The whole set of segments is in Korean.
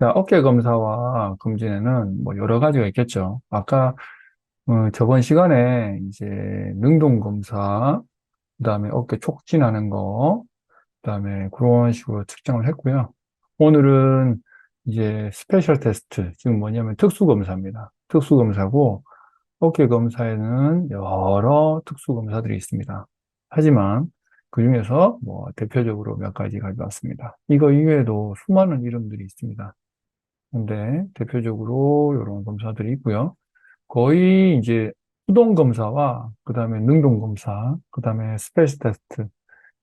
자, 어깨 검사와 검진에는 뭐 여러 가지가 있겠죠. 아까 저번 시간에 이제 능동 검사, 그다음에 어깨 촉진하는 거, 그다음에 그런 식으로 측정을 했고요. 오늘은 이제 스페셜 테스트, 지금 뭐냐면 특수 검사입니다. 특수 검사고 어깨 검사에는 여러 특수 검사들이 있습니다. 하지만 그 중에서 뭐 대표적으로 몇 가지 가져왔습니다. 이거 이외에도 수많은 이름들이 있습니다. 근데 대표적으로 이런 검사들이 있고요. 거의 이제 수동 검사와 그다음에 능동 검사, 그다음에 스페이스 테스트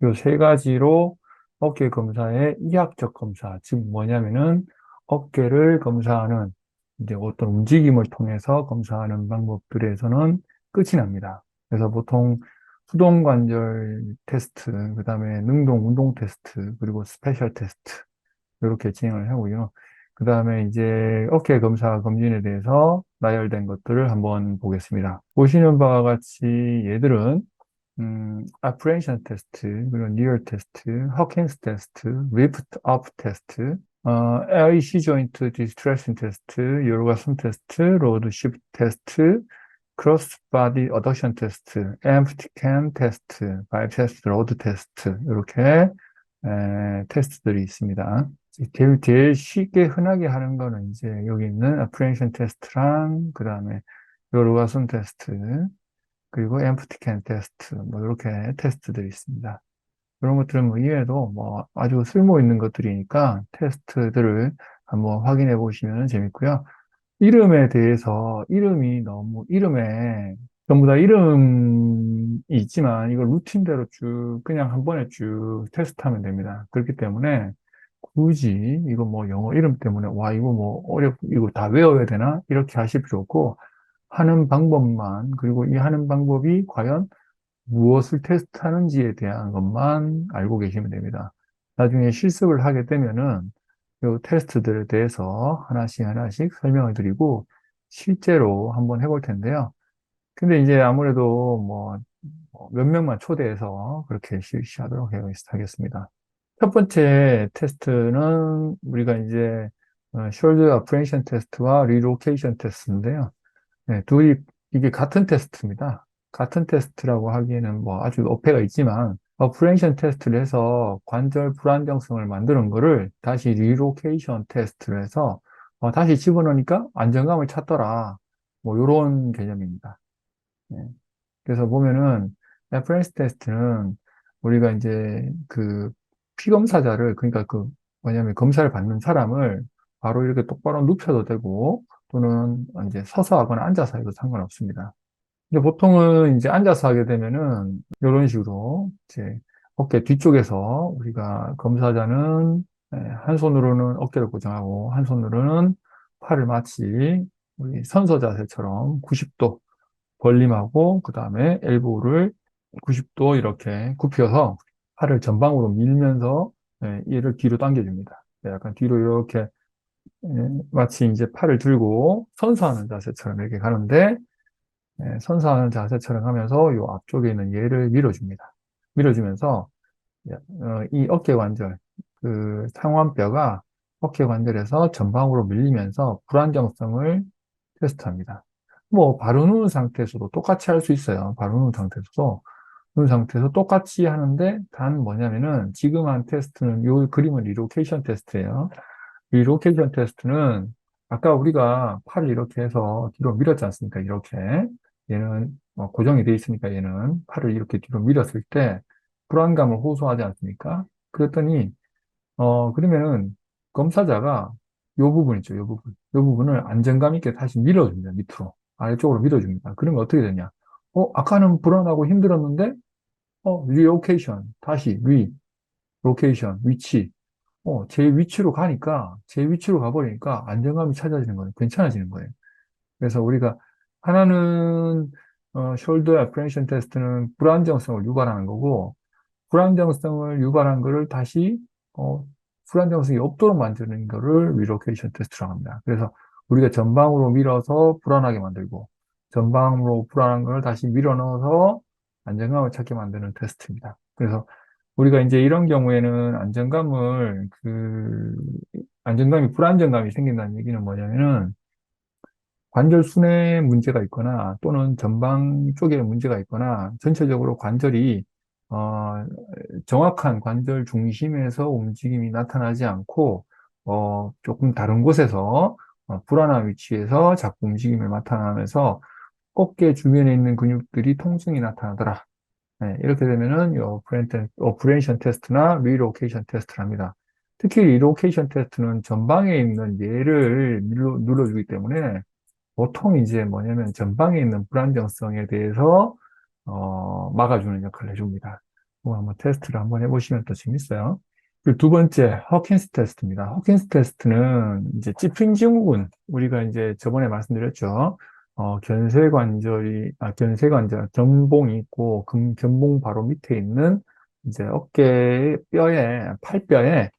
이 세 가지로 어깨 검사의 이학적 검사, 즉 뭐냐면은 어깨를 검사하는 이제 어떤 움직임을 통해서 검사하는 방법들에서는 끝이 납니다. 그래서 보통 수동 관절 테스트, 그다음에 능동 운동 테스트, 그리고 스페셜 테스트 이렇게 진행을 하고요. 그 다음에 이제 어깨 검사 검진에 대해서 나열된 것들을 한번 보겠습니다. 보시는 바와 같이 얘들은 apprehension 테스트, 그리고 near 테스트, Hawkins 테스트, lift up 테스트, LEC joint distraction 테스트, 요르가슴 테스트, 로드 shift 테스트, 크로스 바디 어덕션 테스트, empty can 테스트, 바이브 테스트, 로드 테스트 이렇게 테스트들이 있습니다. 제일 쉽게 흔하게 하는 거는 이제 여기 있는 apprehension 테스트랑 그 다음에 요르가슴 테스트 그리고 empty can 테스트 뭐 이렇게 테스트들이 있습니다. 그런 것들은 뭐 이외에도 뭐 아주 쓸모 있는 것들이니까 테스트들을 한번 확인해 보시면 재밌고요. 이름에 대해서 이름에 전부 다 이름이 있지만 이걸 루틴대로 쭉 그냥 한 번에 쭉 테스트하면 됩니다. 그렇기 때문에 굳이 이거 뭐 영어 이름 때문에 와 이거 뭐 이거 다 외워야 되나 이렇게 하실 필요 없고 하는 방법만 그리고 이 하는 방법이 과연 무엇을 테스트하는지에 대한 것만 알고 계시면 됩니다. 나중에 실습을 하게 되면은 이 테스트들에 대해서 하나씩 하나씩 설명을 드리고 실제로 한번 해볼 텐데요. 근데 이제 아무래도 뭐 몇 명만 초대해서 그렇게 실시하도록 하겠습니다. 첫 번째 테스트는 우리가 이제 shoulder apprehension 테스트와 relocation 테스트인데요. 네, 둘이 이게 같은 테스트입니다. 같은 테스트라고 하기에는 뭐 아주 어폐가 있지만 어프레이션 테스트를 해서 관절 불안정성을 만드는 거를 다시 리로케이션 테스트를 해서 다시 집어넣으니까 안정감을 찾더라. 뭐 이런 개념입니다. 예. 그래서 보면은 레퍼런스 테스트는 우리가 이제 그 피검사자를 그러니까 그 뭐냐면 검사를 받는 사람을 바로 이렇게 똑바로 눕혀도 되고 또는 이제 서서 하거나 앉아서 해도 상관없습니다. 근데 보통은 이제 앉아서 하게 되면은 이런 식으로 이제 어깨 뒤쪽에서 우리가 검사자는 한 손으로는 어깨를 고정하고 한 손으로는 팔을 마치 우리 선서 자세처럼 90도 벌림하고 그 다음에 엘보를 90도 이렇게 굽혀서 팔을 전방으로 밀면서 얘를 뒤로 당겨줍니다. 약간 뒤로 이렇게 마치 이제 팔을 들고 선서하는 자세처럼 이렇게 가는데 선서하는 자세처럼 하면서 이 앞쪽에 있는 얘를 밀어줍니다. 밀어주면서 이 어깨 관절, 그 상완뼈가 어깨 관절에서 전방으로 밀리면서 불안정성을 테스트합니다. 뭐 바로 누운 상태에서도 똑같이 할 수 있어요. 바로 누운 상태에서 똑같이 하는데 단 뭐냐면은 지금 한 테스트는 이 그림은 리로케이션 테스트예요. 리로케이션 테스트는 아까 우리가 팔을 이렇게 해서 뒤로 밀었지 않습니까? 이렇게 얘는 고정이 돼 있으니까 얘는 팔을 이렇게 뒤로 밀었을 때 불안감을 호소하지 않습니까? 그랬더니 그러면은 검사자가 요 부분 있죠, 요 부분. 요 부분을 안정감 있게 다시 밀어줍니다, 밑으로. 아래쪽으로 밀어줍니다. 그러면 어떻게 되냐? 아까는 불안하고 힘들었는데, 리로케이션. 다시, 로케이션, 위치. 제 위치로 가니까, 제 위치로 가버리니까 안정감이 찾아지는 거예요. 괜찮아지는 거예요. 그래서 우리가 하나는, 숄더 애프레hension 테스트는 불안정성을 유발하는 거고, 불안정성을 유발한 거를 다시 불안정성이 없도록 만드는 거를 리로케이션 테스트라고 합니다. 그래서 우리가 전방으로 밀어서 불안하게 만들고 전방으로 불안한 걸 다시 밀어 넣어서 안정감을 찾게 만드는 테스트입니다. 그래서 우리가 이제 이런 경우에는 안정감이 불안정감이 생긴다는 얘기는 뭐냐면은 관절 순에 문제가 있거나 또는 전방 쪽에 문제가 있거나 전체적으로 관절이 어, 정확한 관절 중심에서 움직임이 나타나지 않고 조금 다른 곳에서 불안한 위치에서 자꾸 움직임을 나타나면서 어깨 주변에 있는 근육들이 통증이 나타나더라. 네, 이렇게 되면은 이 오퍼레이션 테스트나 리로케이션 테스트를 합니다. 특히 리로케이션 테스트는 전방에 있는 뇌를 눌러주기 때문에 보통 이제 뭐냐면 전방에 있는 불안정성에 대해서 막아주는 역할을 해줍니다. 한번 테스트를 한번 해보시면 또 재밌어요. 그 두 번째, 허킨스 테스트입니다. 허킨스 테스트는 이제 찝힌 증후군, 우리가 이제 저번에 말씀드렸죠. 견쇄관절, 견봉이 있고, 견봉 바로 밑에 있는 이제 어깨 뼈에, 팔뼈에,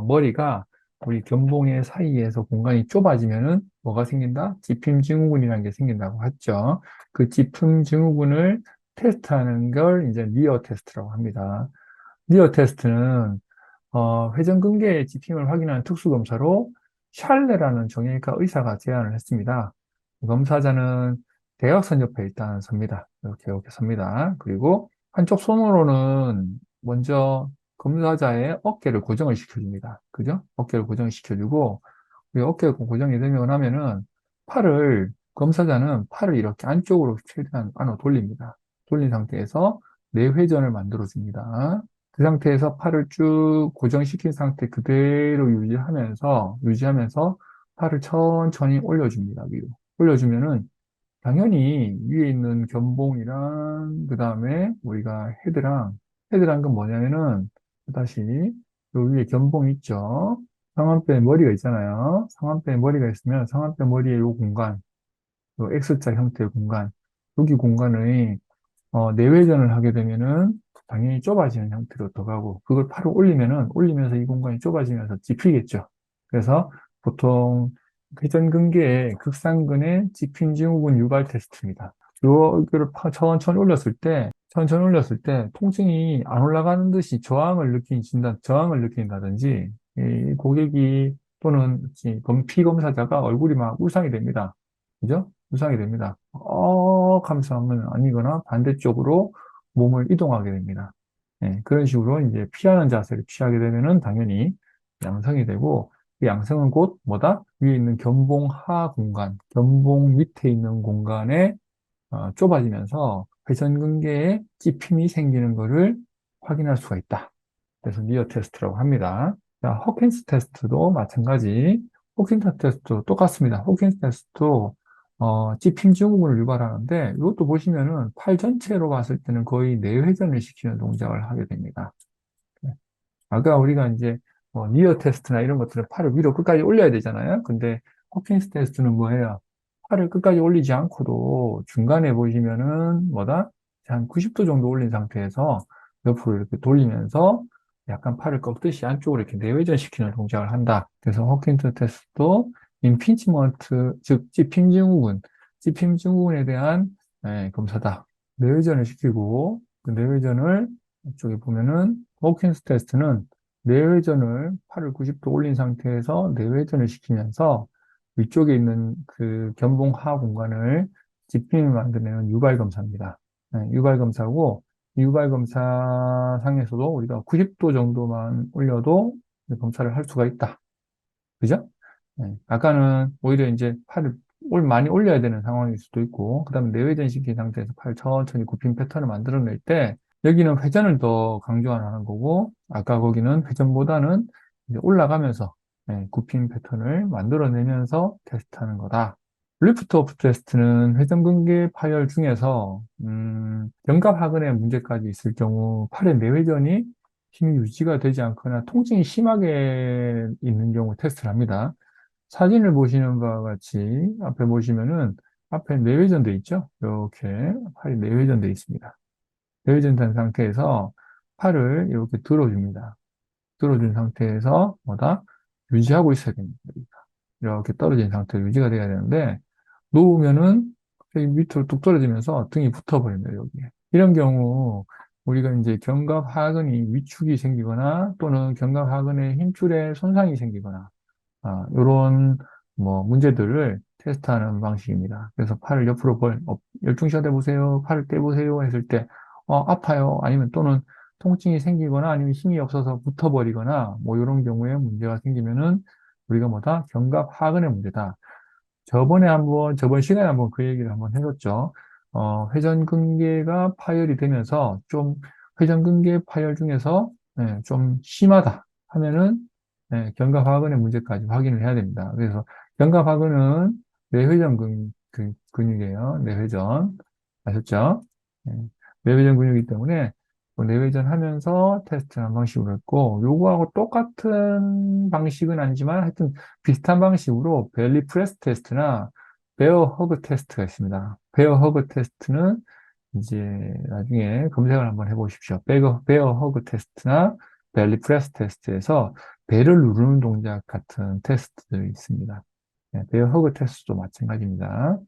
머리가 우리 견봉의 사이에서 공간이 좁아지면은 뭐가 생긴다? 집힘 증후군이라는 게 생긴다고 했죠. 그 집힘 증후군을 테스트하는 걸 이제 니어 테스트라고 합니다. 니어 테스트는 회전근개의 집힘을 확인하는 특수검사로 샬레라는 정형외과 의사가 제안을 했습니다. 검사자는 대각선 옆에 일단 섭니다. 이렇게 섭니다. 그리고 한쪽 손으로는 먼저 검사자의 어깨를 고정을 시켜줍니다. 그죠? 어깨를 고정시켜주고, 어깨가 고정이 되면 하면은 검사자는 팔을 이렇게 안쪽으로 최대한 안으로 돌립니다. 돌린 상태에서 내회전을 만들어줍니다. 그 상태에서 팔을 쭉 고정시킨 상태 그대로 유지하면서 팔을 천천히 올려줍니다. 위로. 올려주면은 당연히 위에 있는 견봉이랑 그 다음에 우리가 헤드랑 건 뭐냐면은 다시 요 위에 견봉 있죠. 상완뼈에 머리가 있잖아요. 상완뼈에 머리가 있으면 상완뼈 머리의 요 공간, 요 X자 형태의 공간, 여기 공간의 내외전을 하게 되면은 당연히 좁아지는 형태로 들어가고 그걸 팔을 올리면서 이 공간이 좁아지면서 찝히겠죠. 그래서 보통 회전근개의 극상근의 집힌 증후군 유발 테스트입니다. 이거를 천천히 올렸을 때 통증이 안 올라가는 듯이 저항을 느낀다든지 이 고객이 또는 피검사자가 얼굴이 막 울상이 됩니다. 그죠? 울상이 됩니다. 하면서 하면 아니거나 반대쪽으로 몸을 이동하게 됩니다. 예, 그런 식으로 이제 피하는 자세를 취하게 되면은 당연히 양성이 되고 그 양성은 곧 뭐다? 위에 있는 견봉 하 공간, 견봉 밑에 있는 공간에 좁아지면서 회전근개에 찝힘이 생기는 것을 확인할 수가 있다. 그래서 니어 테스트라고 합니다. 자, 호킨스 테스트도 마찬가지. 호킨스 테스트도 똑같습니다. 호킨스 테스트도 찝힘 증후군을 유발하는데 이것도 보시면은 팔 전체로 봤을 때는 거의 내회전을 시키는 동작을 하게 됩니다. 네. 아까 우리가 이제 니어 테스트나 이런 것들은 팔을 위로 끝까지 올려야 되잖아요. 근데 호킨스 테스트는 뭐예요? 팔을 끝까지 올리지 않고도 중간에 보시면은 뭐다? 한 90도 정도 올린 상태에서 옆으로 이렇게 돌리면서 약간 팔을 꺾듯이 안쪽으로 이렇게 내외전시키는 동작을 한다. 그래서 호킨스 테스트도 임피치먼트, 즉 찝힘 증후군에 대한 검사다. 내외전을 시키고 그 내외전을 이쪽에 보면은 호킨스 테스트는 내외전을 팔을 90도 올린 상태에서 내외전을 시키면서 위쪽에 있는 그 견봉 하 공간을 집힘을 만들어내는 유발 검사입니다. 유발 검사고 유발 검사 상에서도 우리가 90도 정도만 올려도 검사를 할 수가 있다. 그죠? 아까는 오히려 이제 팔을 많이 올려야 되는 상황일 수도 있고, 그 다음에 내외전 시킨 상태에서 팔 천천히 굽힌 패턴을 만들어낼 때, 여기는 회전을 더 강조하는 거고, 아까 거기는 회전보다는 이제 올라가면서 굽힌 패턴을 만들어내면서 테스트하는 거다. 리프트 오프 테스트는 회전근개 파열 중에서 견갑하근에 문제까지 있을 경우 팔의 내회전이 힘이 유지가 되지 않거나 통증이 심하게 있는 경우 테스트를 합니다. 사진을 보시는 바와 같이 앞에 보시면은 앞에 내외전돼 있죠? 이렇게 팔이 내외전돼 있습니다. 내외전된 상태에서 팔을 이렇게 들어줍니다. 들어준 상태에서 뭐다? 유지하고 있어야 됩니다. 이렇게 떨어진 상태로 유지가 돼야 되는데 놓으면은 갑자기 밑으로 뚝 떨어지면서 등이 붙어버립니다. 여기에. 이런 경우 우리가 이제 견갑하근이 위축이 생기거나 또는 견갑하근의 힘줄에 손상이 생기거나 이런 뭐 문제들을 테스트하는 방식입니다. 그래서 팔을 옆으로 열중시켜 보세요. 팔을 떼보세요. 했을 때 아파요. 아니면 또는 통증이 생기거나 아니면 힘이 없어서 붙어버리거나 뭐 이런 경우에 문제가 생기면은 우리가 뭐다? 견갑하근의 문제다. 저번 시간에 한번 그 얘기를 한번 해줬죠. 회전근개가 파열이 되면서 좀 회전근개 파열 중에서 좀 심하다 하면은 견갑하근의 문제까지 확인을 해야 됩니다. 그래서 견갑하근은 근육이에요. 뇌회전. 아셨죠? 예, 뇌회전 근육이기 때문에 그 뇌회전 하면서 테스트하는 방식으로 했고 요거하고 똑같은 방식은 아니지만 하여튼 비슷한 방식으로 벨리 프레스 테스트나 베어 허그 테스트가 있습니다. 베어 허그 테스트는 이제 나중에 검색을 한번 해보십시오. 베어 허그 테스트나 벨리 프레스 테스트에서 배를 누르는 동작 같은 테스트들이 있습니다. 베어 허그 테스트도 마찬가지입니다.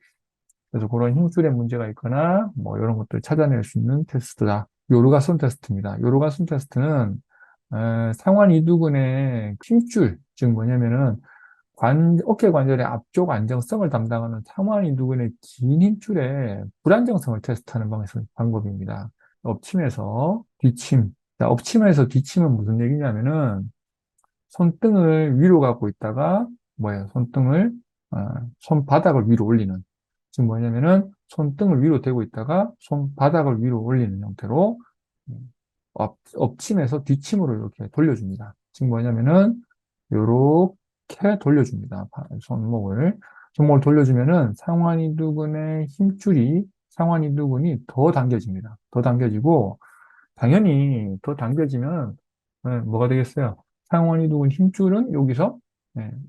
그래서 그런 힘줄에 문제가 있거나 뭐 이런 것들을 찾아낼 수 있는 테스트다. 요르가손 테스트입니다. 요르가손 테스트는 상완 이두근의 힘줄, 즉 뭐냐면은 어깨 관절의 앞쪽 안정성을 담당하는 상완 이두근의 긴 힘줄의 불안정성을 테스트하는 방법입니다. 엎침에서 뒤침. 자, 엎침에서 뒤침은 무슨 얘기냐면은 손등을 위로 갖고 있다가 뭐예요? 손바닥을 위로 올리는. 지금 뭐냐면은 손등을 위로 대고 있다가 손바닥을 위로 올리는 형태로 엎침에서 뒤침으로 이렇게 돌려줍니다. 지금 뭐냐면은 요렇게 돌려줍니다. 손목을 돌려주면은 상완 이두근이 더 당겨집니다. 더 당겨지고 당연히 더 당겨지면 뭐가 되겠어요? 상완이 두근 힘줄은 여기서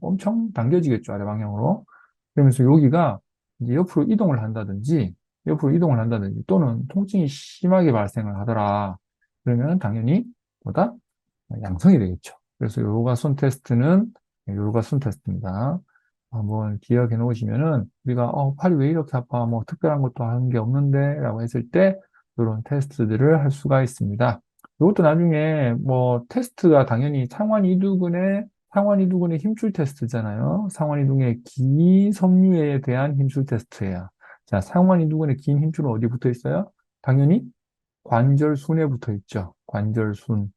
엄청 당겨지겠죠, 아래 방향으로. 그러면서 여기가 이제 옆으로 이동을 한다든지 또는 통증이 심하게 발생을 하더라. 그러면 당연히 보다 양성이 되겠죠. 그래서 요로가손 테스트입니다. 한번 기억해 놓으시면은 우리가 팔이 왜 이렇게 아파? 뭐 특별한 것도 하는 게 없는데 라고 했을 때 이런 테스트들을 할 수가 있습니다. 이것도 나중에 뭐 테스트가 당연히 상완이두근의 힘줄 테스트잖아요. 상완이두근의 긴 섬유에 대한 힘줄 테스트예요. 자, 상완이두근의 긴 힘줄은 어디 붙어 있어요? 당연히 관절순에 붙어 있죠. 관절순.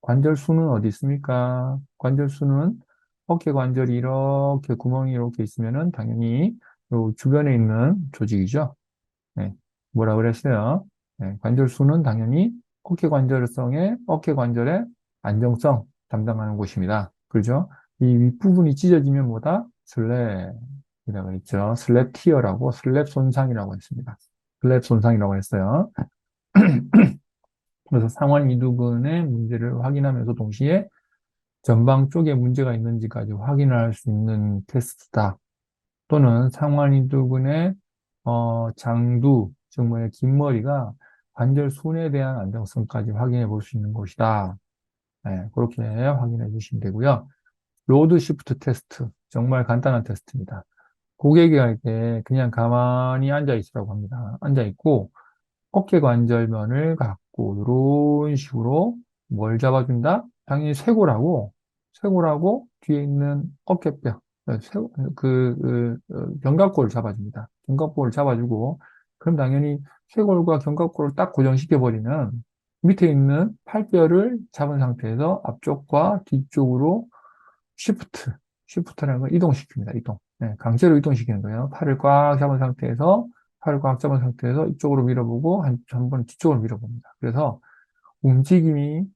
관절순은 어디 있습니까? 관절순은 어깨 관절이 이렇게 구멍이 이렇게 있으면은 당연히 요 주변에 있는 조직이죠. 네. 뭐라 그랬어요? 네. 관절순은 당연히 어깨 관절의 안정성 담당하는 곳입니다. 그죠? 이 윗부분이 찢어지면 뭐다? 슬랩이라고 했죠. 슬랩 손상이라고 했습니다. 슬랩 손상이라고 했어요. 그래서 상완 이두근의 문제를 확인하면서 동시에 전방 쪽에 문제가 있는지까지 확인을 할 수 있는 테스트다. 또는 상완 이두근의 장두, 즉 뭐냐 긴 머리가 관절순에 대한 안정성까지 확인해 볼 수 있는 곳이다. 네, 그렇게 확인해 주시면 되고요. 로드 시프트 테스트, 정말 간단한 테스트입니다. 고객이 할 때 그냥 가만히 앉아 있으라고 합니다. 앉아 있고 어깨 관절면을 갖고 이런 식으로 뭘 잡아준다? 당연히 쇄골하고 뒤에 있는 어깨뼈, 견갑골을 잡아줍니다. 견갑골을 잡아주고 그럼 당연히 쇄골과 견갑골을 딱 고정시켜 버리면 밑에 있는 팔뼈를 잡은 상태에서 앞쪽과 뒤쪽으로 쉬프트, 쉬프트라는 걸 이동시킵니다. 이동. 네, 강제로 이동시키는 거예요. 팔을 꽉 잡은 상태에서 이쪽으로 밀어보고 한 번 뒤쪽으로 밀어봅니다. 그래서 움직임이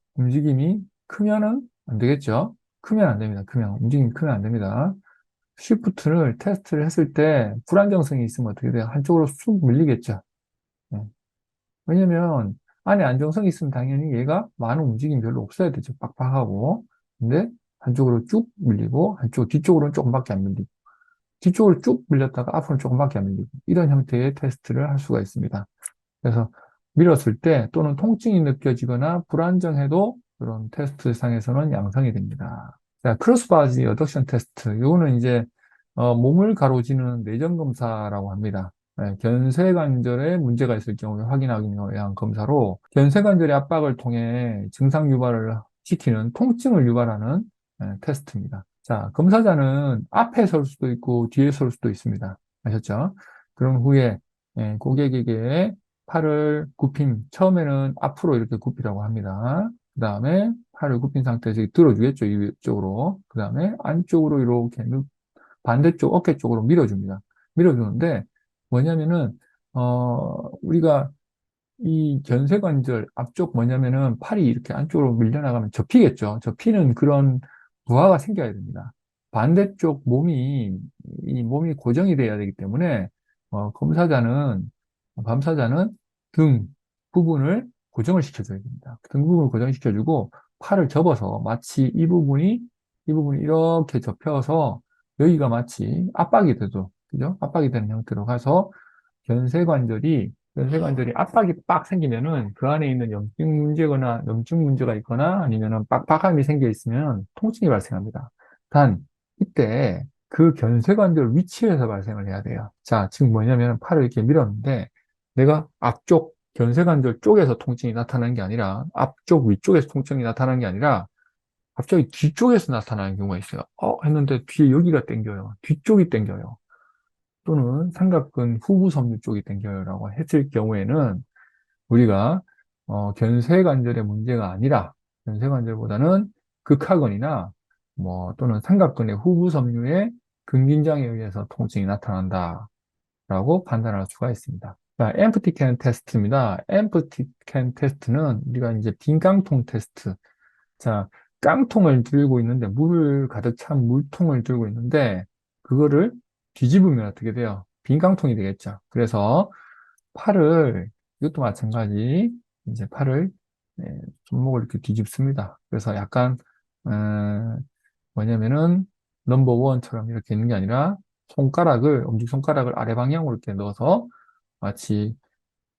크면은 안 되겠죠? 크면 안 됩니다. 움직임이 크면 안 됩니다. 쉬프트를 테스트를 했을 때 불안정성이 있으면 어떻게 돼요? 한쪽으로 쑥 밀리겠죠? 네. 왜냐면 안에 안정성이 있으면 당연히 얘가 많은 움직임이 별로 없어야 되죠. 빡빡하고. 근데 한쪽으로 쭉 밀리고 뒤쪽으로는 조금밖에 안 밀리고 뒤쪽으로 쭉 밀렸다가 앞으로 조금밖에 안 밀리고 이런 형태의 테스트를 할 수가 있습니다. 그래서 밀었을 때 또는 통증이 느껴지거나 불안정해도 그런 테스트 상에서는 양성이 됩니다. 자, 크로스바디 어덕션 테스트. 이거는 이제 몸을 가로지는 내전 검사라고 합니다. 견쇄관절에 문제가 있을 경우에 확인하기 위한 검사로 견쇄관절의 압박을 통해 증상 유발을 시키는 통증을 유발하는 테스트입니다. 자, 검사자는 앞에 설 수도 있고 뒤에 설 수도 있습니다. 아셨죠? 그럼 후에 고객에게 팔을 굽힘, 처음에는 앞으로 이렇게 굽히라고 합니다. 그 다음에 팔을 굽힌 상태에서 들어주겠죠, 이쪽으로. 그 다음에 안쪽으로 이렇게 반대쪽 어깨 쪽으로 밀어줍니다. 밀어주는데 뭐냐면은 우리가 이 견쇄관절 앞쪽 뭐냐면은 팔이 이렇게 안쪽으로 밀려나가면 접히겠죠. 접히는 그런 부하가 생겨야 됩니다. 반대쪽 이 몸이 고정이 돼야 되기 때문에 검사자는 등 부분을 고정을 시켜줘야 됩니다. 등 부분을 고정시켜주고 팔을 접어서 마치 이 부분이 이렇게 접혀서 여기가 마치 압박이 되죠. 그죠? 압박이 되는 형태로 가서 견쇄관절이 압박이 빡 생기면은 그 안에 있는 염증 문제가 있거나 아니면은 빡빡함이 생겨 있으면 통증이 발생합니다. 단, 이때 그 견쇄관절 위치에서 발생을 해야 돼요. 자, 지금 뭐냐면 팔을 이렇게 밀었는데 내가 앞쪽 견쇄관절 쪽에서 통증이 나타나는 게 아니라 앞쪽 위쪽에서 통증이 나타나는 게 아니라 갑자기 뒤쪽에서 나타나는 경우가 있어요. 했는데 뒤에 여기가 땡겨요. 뒤쪽이 땡겨요. 또는 삼각근 후부 섬유 쪽이 땡겨요라고 했을 경우에는 우리가 견쇄관절의 문제가 아니라 견쇄관절보다는 극하근이나 뭐 또는 삼각근의 후부 섬유의 근긴장에 의해서 통증이 나타난다라고 판단할 수가 있습니다. 자, 엠프티 캔 테스트입니다. 엠프티 캔 테스트는 우리가 이제 빈 깡통 테스트. 자, 깡통을 들고 있는데 물을 가득 찬 물통을 들고 있는데 그거를 뒤집으면 어떻게 돼요? 빈 깡통이 되겠죠. 그래서 이것도 마찬가지, 이제 팔을, 손목을 이렇게 뒤집습니다. 그래서 약간, 뭐냐면은, 넘버 원처럼 이렇게 있는 게 아니라, 엄지손가락을 아래 방향으로 이렇게 넣어서, 마치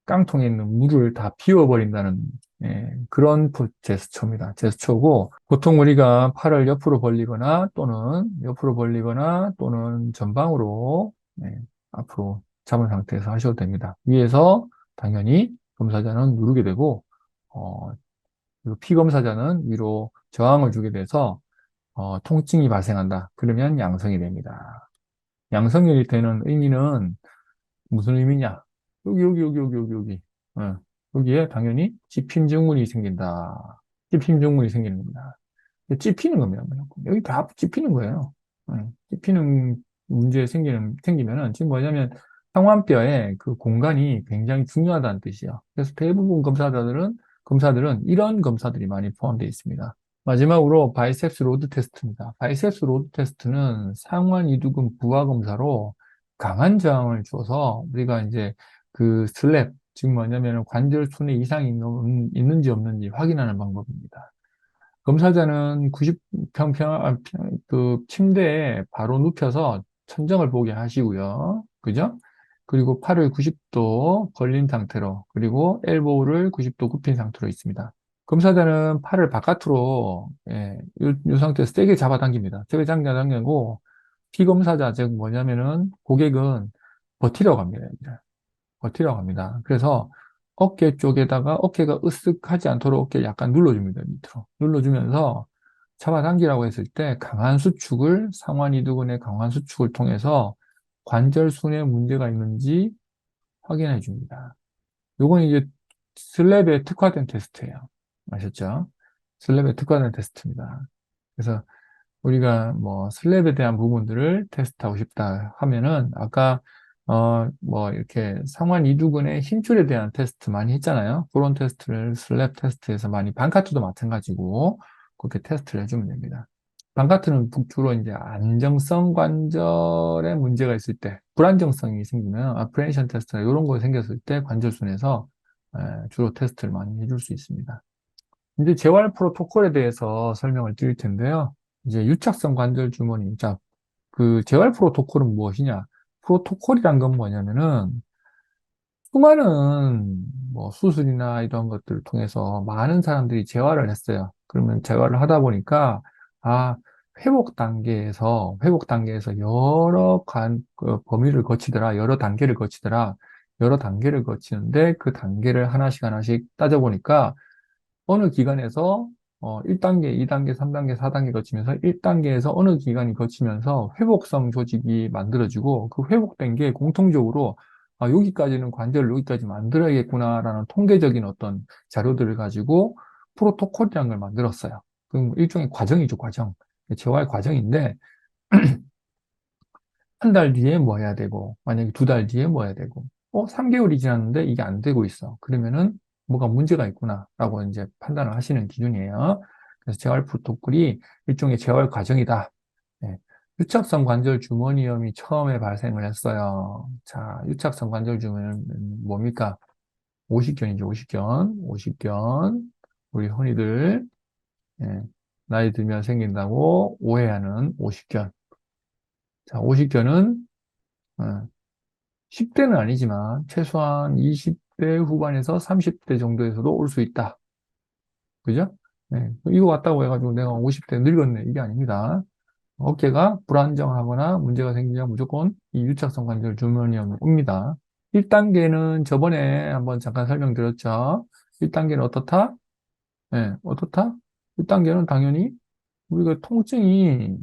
깡통에 있는 물을 다 비워버린다는, 그런 제스처입니다. 제스처고, 보통 우리가 팔을 옆으로 벌리거나 또는 전방으로, 앞으로 잡은 상태에서 하셔도 됩니다. 위에서 당연히 검사자는 누르게 되고, 어, 그리고 피검사자는 위로 저항을 주게 돼서, 통증이 발생한다. 그러면 양성이 됩니다. 양성이 되는 의미는 무슨 의미냐? 여기. 어, 여기에 당연히 찝힘 증후군이 생긴다. 찝힘 증후군이 생기는 겁니다. 찝히는 겁니다. 여기 다 찝히는 거예요. 찝히는 생기면은 지금 뭐냐면 상완뼈에 그 공간이 굉장히 중요하다는 뜻이에요. 그래서 대부분 검사들은 이런 검사들이 많이 포함되어 있습니다. 마지막으로 바이셉스 로드 테스트입니다. 바이셉스 로드 테스트는 상완 이두근 부하 검사로 강한 저항을 줘서 우리가 이제 그 슬랩, 즉 뭐냐면 관절 손에 이상이 있는지 없는지 확인하는 방법입니다. 검사자는 90평, 침대에 바로 눕혀서 천정을 보게 하시고요. 그죠? 그리고 팔을 90도 벌린 상태로, 그리고 엘보우를 90도 굽힌 상태로 있습니다. 검사자는 팔을 바깥으로, 이 상태에서 세게 잡아당깁니다. 세게 당기고, 피검사자, 즉 뭐냐면은 고객은 버티려고 합니다. 버티라고 합니다. 그래서 어깨 쪽에다가 어깨가 으쓱하지 않도록 어깨를 약간 눌러줍니다. 밑으로. 눌러주면서 잡아당기라고 했을 때 상완 이두근의 강한 수축을 통해서 관절순에 문제가 있는지 확인해 줍니다. 요건 이제 슬랩에 특화된 테스트예요. 아셨죠? 슬랩에 특화된 테스트입니다. 그래서 우리가 뭐 슬랩에 대한 부분들을 테스트하고 싶다 하면은 아까 뭐 이렇게 상완 이두근의 힘줄에 대한 테스트 많이 했잖아요. 그런 테스트를 슬랩 테스트에서 많이 반카트도 마찬가지고 그렇게 테스트를 해주면 됩니다. 반카트는 주로 이제 안정성 관절에 문제가 있을 때 불안정성이 생기면 아프레이션 테스트나 이런 거 생겼을 때 관절순에서 주로 테스트를 많이 해줄 수 있습니다. 이제 재활 프로토콜에 대해서 설명을 드릴 텐데요. 이제 유착성 관절 주머니. 자, 그 재활 프로토콜은 무엇이냐? 프로토콜이란 건 뭐냐면은 수많은 뭐 수술이나 이런 것들을 통해서 많은 사람들이 재활을 했어요. 그러면 재활을 하다 보니까 아, 회복 단계에서 그 범위를 거치더라, 여러 단계를 거치더라, 여러 단계를 거치는데 그 단계를 하나씩 하나씩 따져보니까 어느 기간에서 1단계, 2단계, 3단계, 4단계 거치면서 1단계에서 어느 기간이 거치면서 회복성 조직이 만들어지고 그 회복된 게 공통적으로 여기까지는 관절을 여기까지 만들어야겠구나라는 통계적인 어떤 자료들을 가지고 프로토콜이라는 걸 만들었어요. 그 일종의 과정이죠, 과정. 재활 과정인데 한 달 뒤에 뭐 해야 되고 만약에 2달 뒤에 뭐 해야 되고 3개월이 지났는데 이게 안 되고 있어. 그러면은 뭐가 문제가 있구나라고 이제 판단을 하시는 기준이에요. 그래서 재활 프로토콜이 일종의 재활 과정이다. 네. 유착성 관절 주머니염이 처음에 발생을 했어요. 자, 유착성 관절 주머니염은 뭡니까? 오십견이죠, 오십견. 오십견. 우리 흔히들 예, 나이 들면 생긴다고 오해하는 오십견. 자, 오십견은 10대는 아니지만 최소한 20대 후반에서 30대 정도에서도 올 수 있다. 그죠? 네, 이거 왔다고 해가지고 내가 50대 늙었네. 이게 아닙니다. 어깨가 불안정하거나 문제가 생기면 무조건 이 유착성 관절 주머니염이 옵니다. 1단계는 저번에 한번 잠깐 설명드렸죠. 1단계는 어떻다? 네, 어떻다? 1단계는 당연히 우리가 통증이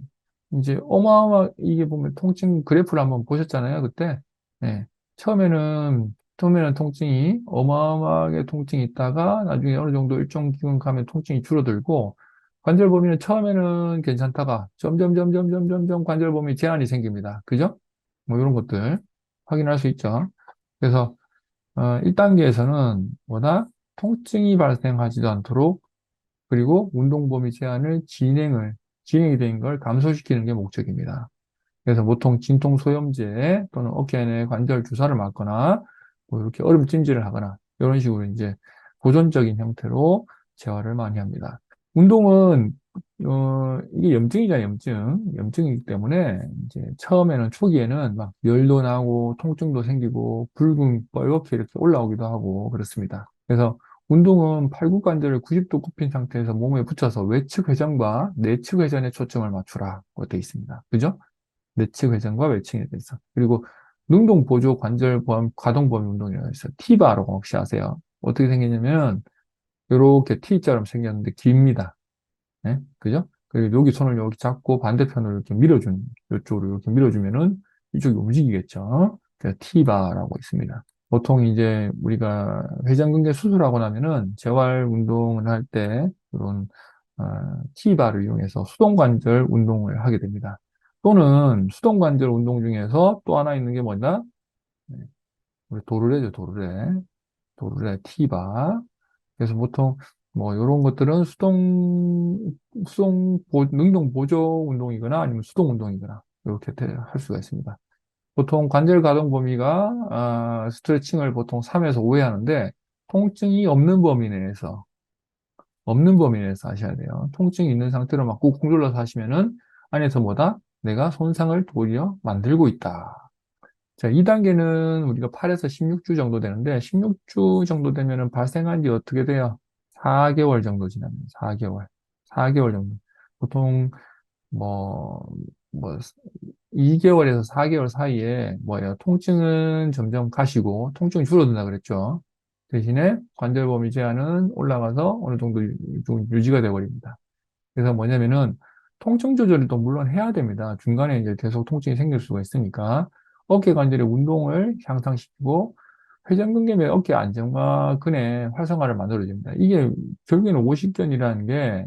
이제 이게 보면 통증 그래프를 한번 보셨잖아요, 그때. 네. 처음에는 통증이 어마어마하게 통증이 있다가 나중에 어느 정도 일정 기간 가면 통증이 줄어들고 관절 범위는 처음에는 괜찮다가 점점 관절 범위 제한이 생깁니다. 그죠? 뭐 이런 것들 확인할 수 있죠. 그래서 1단계에서는 뭐다? 통증이 발생하지도 않도록 그리고 운동 범위 제한을 진행이 된 걸 감소시키는 게 목적입니다. 그래서 보통 진통소염제 또는 어깨 내 관절 주사를 맞거나 뭐 이렇게 얼음 찜질을 하거나 이런 식으로 이제 보존적인 형태로 재활을 많이 합니다. 운동은 이게 염증이잖아요, 염증이기 때문에 이제 처음에는 초기에는 막 열도 나고 통증도 생기고 붉은 뻘겋게 이렇게 올라오기도 하고 그렇습니다. 그래서 운동은 팔굽관절을 90도 굽힌 상태에서 몸에 붙여서 외측 회전과 내측 회전에 초점을 맞추라고 되어 있습니다. 그죠? 내측 회전과 외측에 대해서. 그리고 능동 보조 관절 가동 범위 운동이라고 있어요. T바라고 혹시 아세요? 어떻게 생겼냐면 이렇게 T자처럼 생겼는데 깁니다. 네? 그죠? 그리고 여기 손을 여기 잡고 반대편으로 이렇게 이쪽으로 이렇게 밀어주면은 이쪽이 움직이겠죠. 그래서 T바라고 있습니다. 보통 이제 우리가 회전근개 수술하고 나면은 재활 운동을 할 때 그런 T바를 이용해서 수동관절 운동을 하게 됩니다. 또는 수동관절 운동 중에서 또 하나 있는 게 뭐냐? 네, 우리 도르래죠, 도르래. 도르래 T바. 그래서 보통 뭐 이런 것들은 능동 보조 운동이거나 아니면 수동 운동이거나 이렇게 할 수가 있습니다. 보통 관절 가동 범위가 스트레칭을 보통 3에서 5회 하는데 통증이 없는 범위 내에서 하셔야 돼요. 통증이 있는 상태로 막 꾹꾹 눌러서 하시면은 안에서 뭐다? 내가 손상을 도리어 만들고 있다. 자, 2단계는 우리가 8에서 16주 정도 되는데 16주 정도 되면은 발생한 지 어떻게 돼요? 4개월 정도 지납니다. 4개월. 4개월 정도. 보통 뭐, 뭐, 2개월에서 4개월 사이에 뭐예요? 통증은 점점 가시고 통증이 줄어든다 그랬죠. 대신에 관절 범위 제한은 올라가서 어느 정도 좀 유지가 돼버립니다. 그래서 뭐냐면은 통증 조절을 또 물론 해야 됩니다. 중간에 이제 계속 통증이 생길 수가 있으니까 어깨 관절의 운동을 향상시키고 회전근개의 어깨 안정과 근의 활성화를 만들어줍니다. 이게 결국에는 오십견이라는 게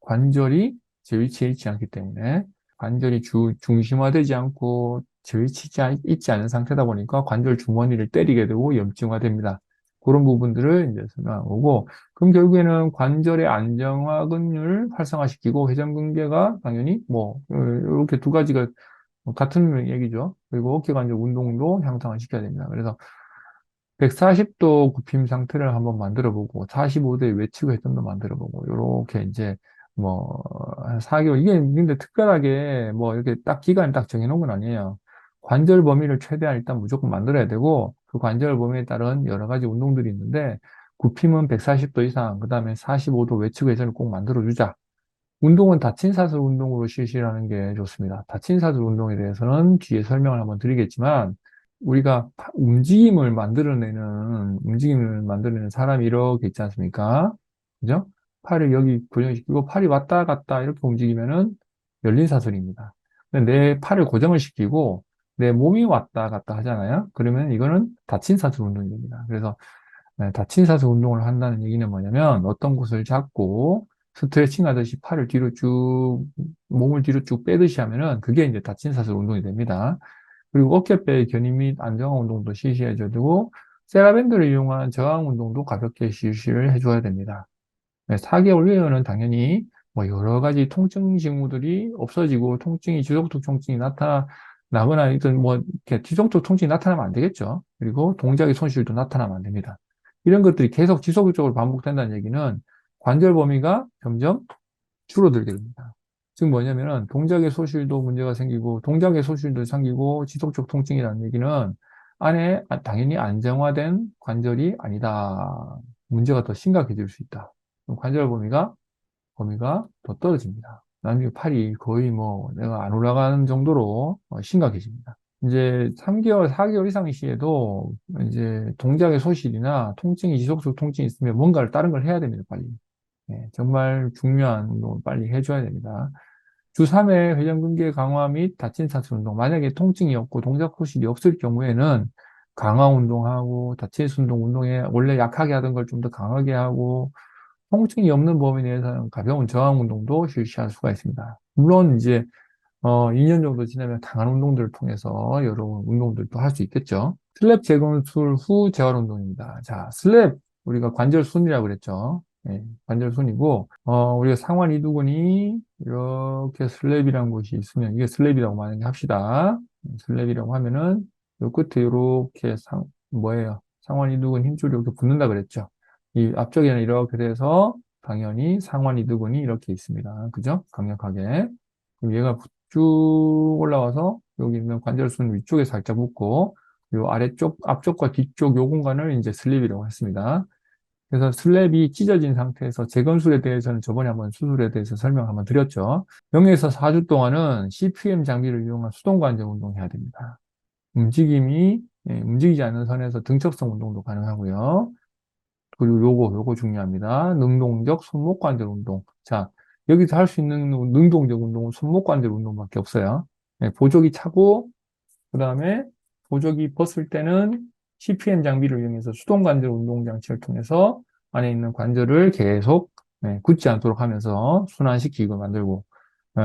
관절이 제 위치에 있지 않기 때문에 관절이 중심화되지 않고 제 위치에 있지 않은 상태다 보니까 관절 주머니를 때리게 되고 염증화됩니다. 그런 부분들을 이제 설명하고 그럼 결국에는 관절의 안정화근을 활성화시키고 회전근개가 당연히 뭐 이렇게 두 가지가 같은 얘기죠. 그리고 어깨 관절 운동도 향상을 시켜야 됩니다. 그래서 140도 굽힘 상태를 한번 만들어 보고 45도의 외측 회전도 만들어 보고 요렇게 이제 뭐 한 4개월 이게 근데 특별하게 뭐 이렇게 딱 기간 딱 정해놓은 건 아니에요. 관절 범위를 최대한 일단 무조건 만들어야 되고 그 관절 범위에 따른 여러 가지 운동들이 있는데 굽힘은 140도 이상 그다음에 45도 외측 회전을 꼭 만들어 주자. 운동은 다친 사슬 운동으로 실시하는 게 좋습니다. 다친 사슬 운동에 대해서는 뒤에 설명을 한번 드리겠지만, 우리가 움직임을 만들어내는 사람이 이렇게 있지 않습니까? 그죠? 팔을 여기 고정시키고 팔이 왔다 갔다 이렇게 움직이면은 열린 사슬입니다. 근데 내 팔을 고정을 시키고 내 몸이 왔다 갔다 하잖아요? 그러면 이거는 다친 사슬 운동이 됩니다. 그래서 다친 사슬 운동을 한다는 얘기는 뭐냐면 어떤 곳을 잡고 스트레칭 하듯이 팔을 뒤로 쭉, 몸을 뒤로 쭉 빼듯이 하면은 그게 이제 다친 사슬 운동이 됩니다. 그리고 어깨뼈의 견인 및 안정화 운동도 실시해줘야 되고, 세라밴드를 이용한 저항 운동도 가볍게 실시를 해줘야 됩니다. 4개월 후에는 당연히 뭐 여러 가지 통증 징후들이 없어지고 통증이 지속적 통증이 나타나거나 이런 뭐 이렇게 지속적 통증이 나타나면 안 되겠죠. 그리고 동작의 손실도 나타나면 안 됩니다. 이런 것들이 계속 지속적으로 반복된다는 얘기는 관절 범위가 점점 줄어들게 됩니다. 즉 뭐냐면은 동작의 소실도 문제가 생기고 동작의 소실도 생기고 지속적 통증이라는 얘기는 안에 당연히 안정화된 관절이 아니다. 문제가 더 심각해질 수 있다. 그럼 관절 범위가 더 떨어집니다. 나중에 팔이 거의 뭐 내가 안 올라가는 정도로 심각해집니다. 이제 3개월, 4개월 이상 시에도 이제 동작의 소실이나 통증이 지속적 통증이 있으면 뭔가를 다른 걸 해야 됩니다, 빨리. 정말 중요한 운동을 빨리 해줘야 됩니다. 주 3회 회전근개 강화 및 다친 사슬 운동. 만약에 통증이 없고 동작 소실이 없을 경우에는 강화 운동하고 다친 운동에 원래 약하게 하던 걸 좀 더 강하게 하고 통증이 없는 범위 내에서는 가벼운 저항 운동도 실시할 수가 있습니다. 물론 이제 2년 정도 지나면 강한 운동들을 통해서 여러 운동들도 할 수 있겠죠. 슬랩 재건술 후 재활 운동입니다. 자, 슬랩 우리가 관절순이라고 그랬죠. 관절순이고 우리가 상완 이두근이 이렇게 슬랩이라는 곳이 있으면 이게 슬랩이라고 만약에 합시다. 슬랩이라고 하면은 요 끝에 이렇게 뭐예요? 상완 이두근 힘줄이 이렇게 붙는다 그랬죠. 이 앞쪽에는 이렇게 돼서 당연히 상완 이두근이 이렇게 있습니다. 그죠? 강력하게. 그럼 얘가 쭉 올라와서 여기 있는 관절순 위쪽에 살짝 붙고 요 아래쪽, 앞쪽과 뒤쪽 요 공간을 이제 슬립이라고 했습니다. 그래서 슬랩이 찢어진 상태에서 재건술에 대해서는 저번에 한번 수술에 대해서 설명 한번 드렸죠. 0에서 4주 동안은 CPM 장비를 이용한 수동관절 운동해야 됩니다. 움직이지 않는 선에서 등척성 운동도 가능하고요. 그리고 요거 중요합니다. 능동적 손목 관절 운동. 자, 여기서 할 수 있는 능동적 운동은 손목 관절 운동밖에 없어요. 보조기 차고, 그 다음에 보조기 벗을 때는 CPM 장비를 이용해서 수동 관절 운동 장치를 통해서 안에 있는 관절을 계속 굳지 않도록 하면서 순환시키고 만들고,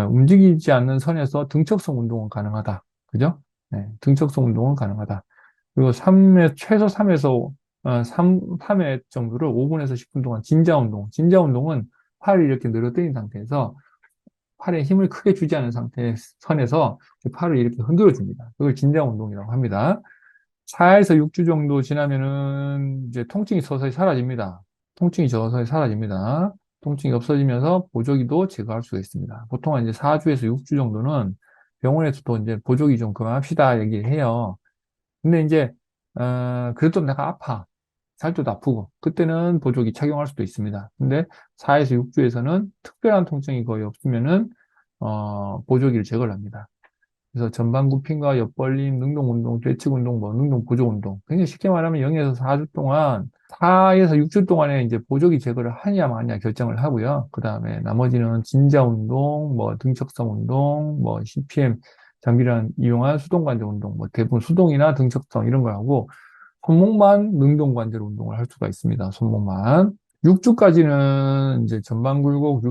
움직이지 않는 선에서 등척성 운동은 가능하다. 그죠? 등척성 운동은 가능하다. 그리고 최소 3에서 3회 정도를 5분에서 10분 동안 진자 운동. 진자 운동은 팔을 이렇게 늘어뜨린 상태에서 팔에 힘을 크게 주지 않은 상태 선에서 팔을 이렇게 흔들어 줍니다. 그걸 진자 운동이라고 합니다. 4에서 6주 정도 지나면은 이제 통증이 서서히 사라집니다. 통증이 서서히 사라집니다. 통증이 없어지면서 보조기도 제거할 수가 있습니다. 보통 이제 4주에서 6주 정도는 병원에서도 이제 보조기 좀 그만합시다 얘기를 해요. 근데 이제 그래도 내가 아파. 살도 아프고 그때는 보조기 착용할 수도 있습니다. 근데 4에서 6주에서는 특별한 통증이 거의 없으면은 보조기를 제거를 합니다. 그래서 전방 굽힘과 옆벌림, 능동 운동, 좌측 운동, 뭐 능동 보조 운동. 굉장히 쉽게 말하면 0에서 4주 동안 4에서 6주 동안에 이제 보조기 제거를 하냐 마냐 결정을 하고요. 그 다음에 나머지는 진자 운동, 뭐 등척성 운동, 뭐 CPM 장비를 이용한 수동 관절 운동, 뭐 대부분 수동이나 등척성 이런 걸 하고 손목만 능동 관절 운동을 할 수가 있습니다. 손목만. 6주까지는 이제 전방 굴곡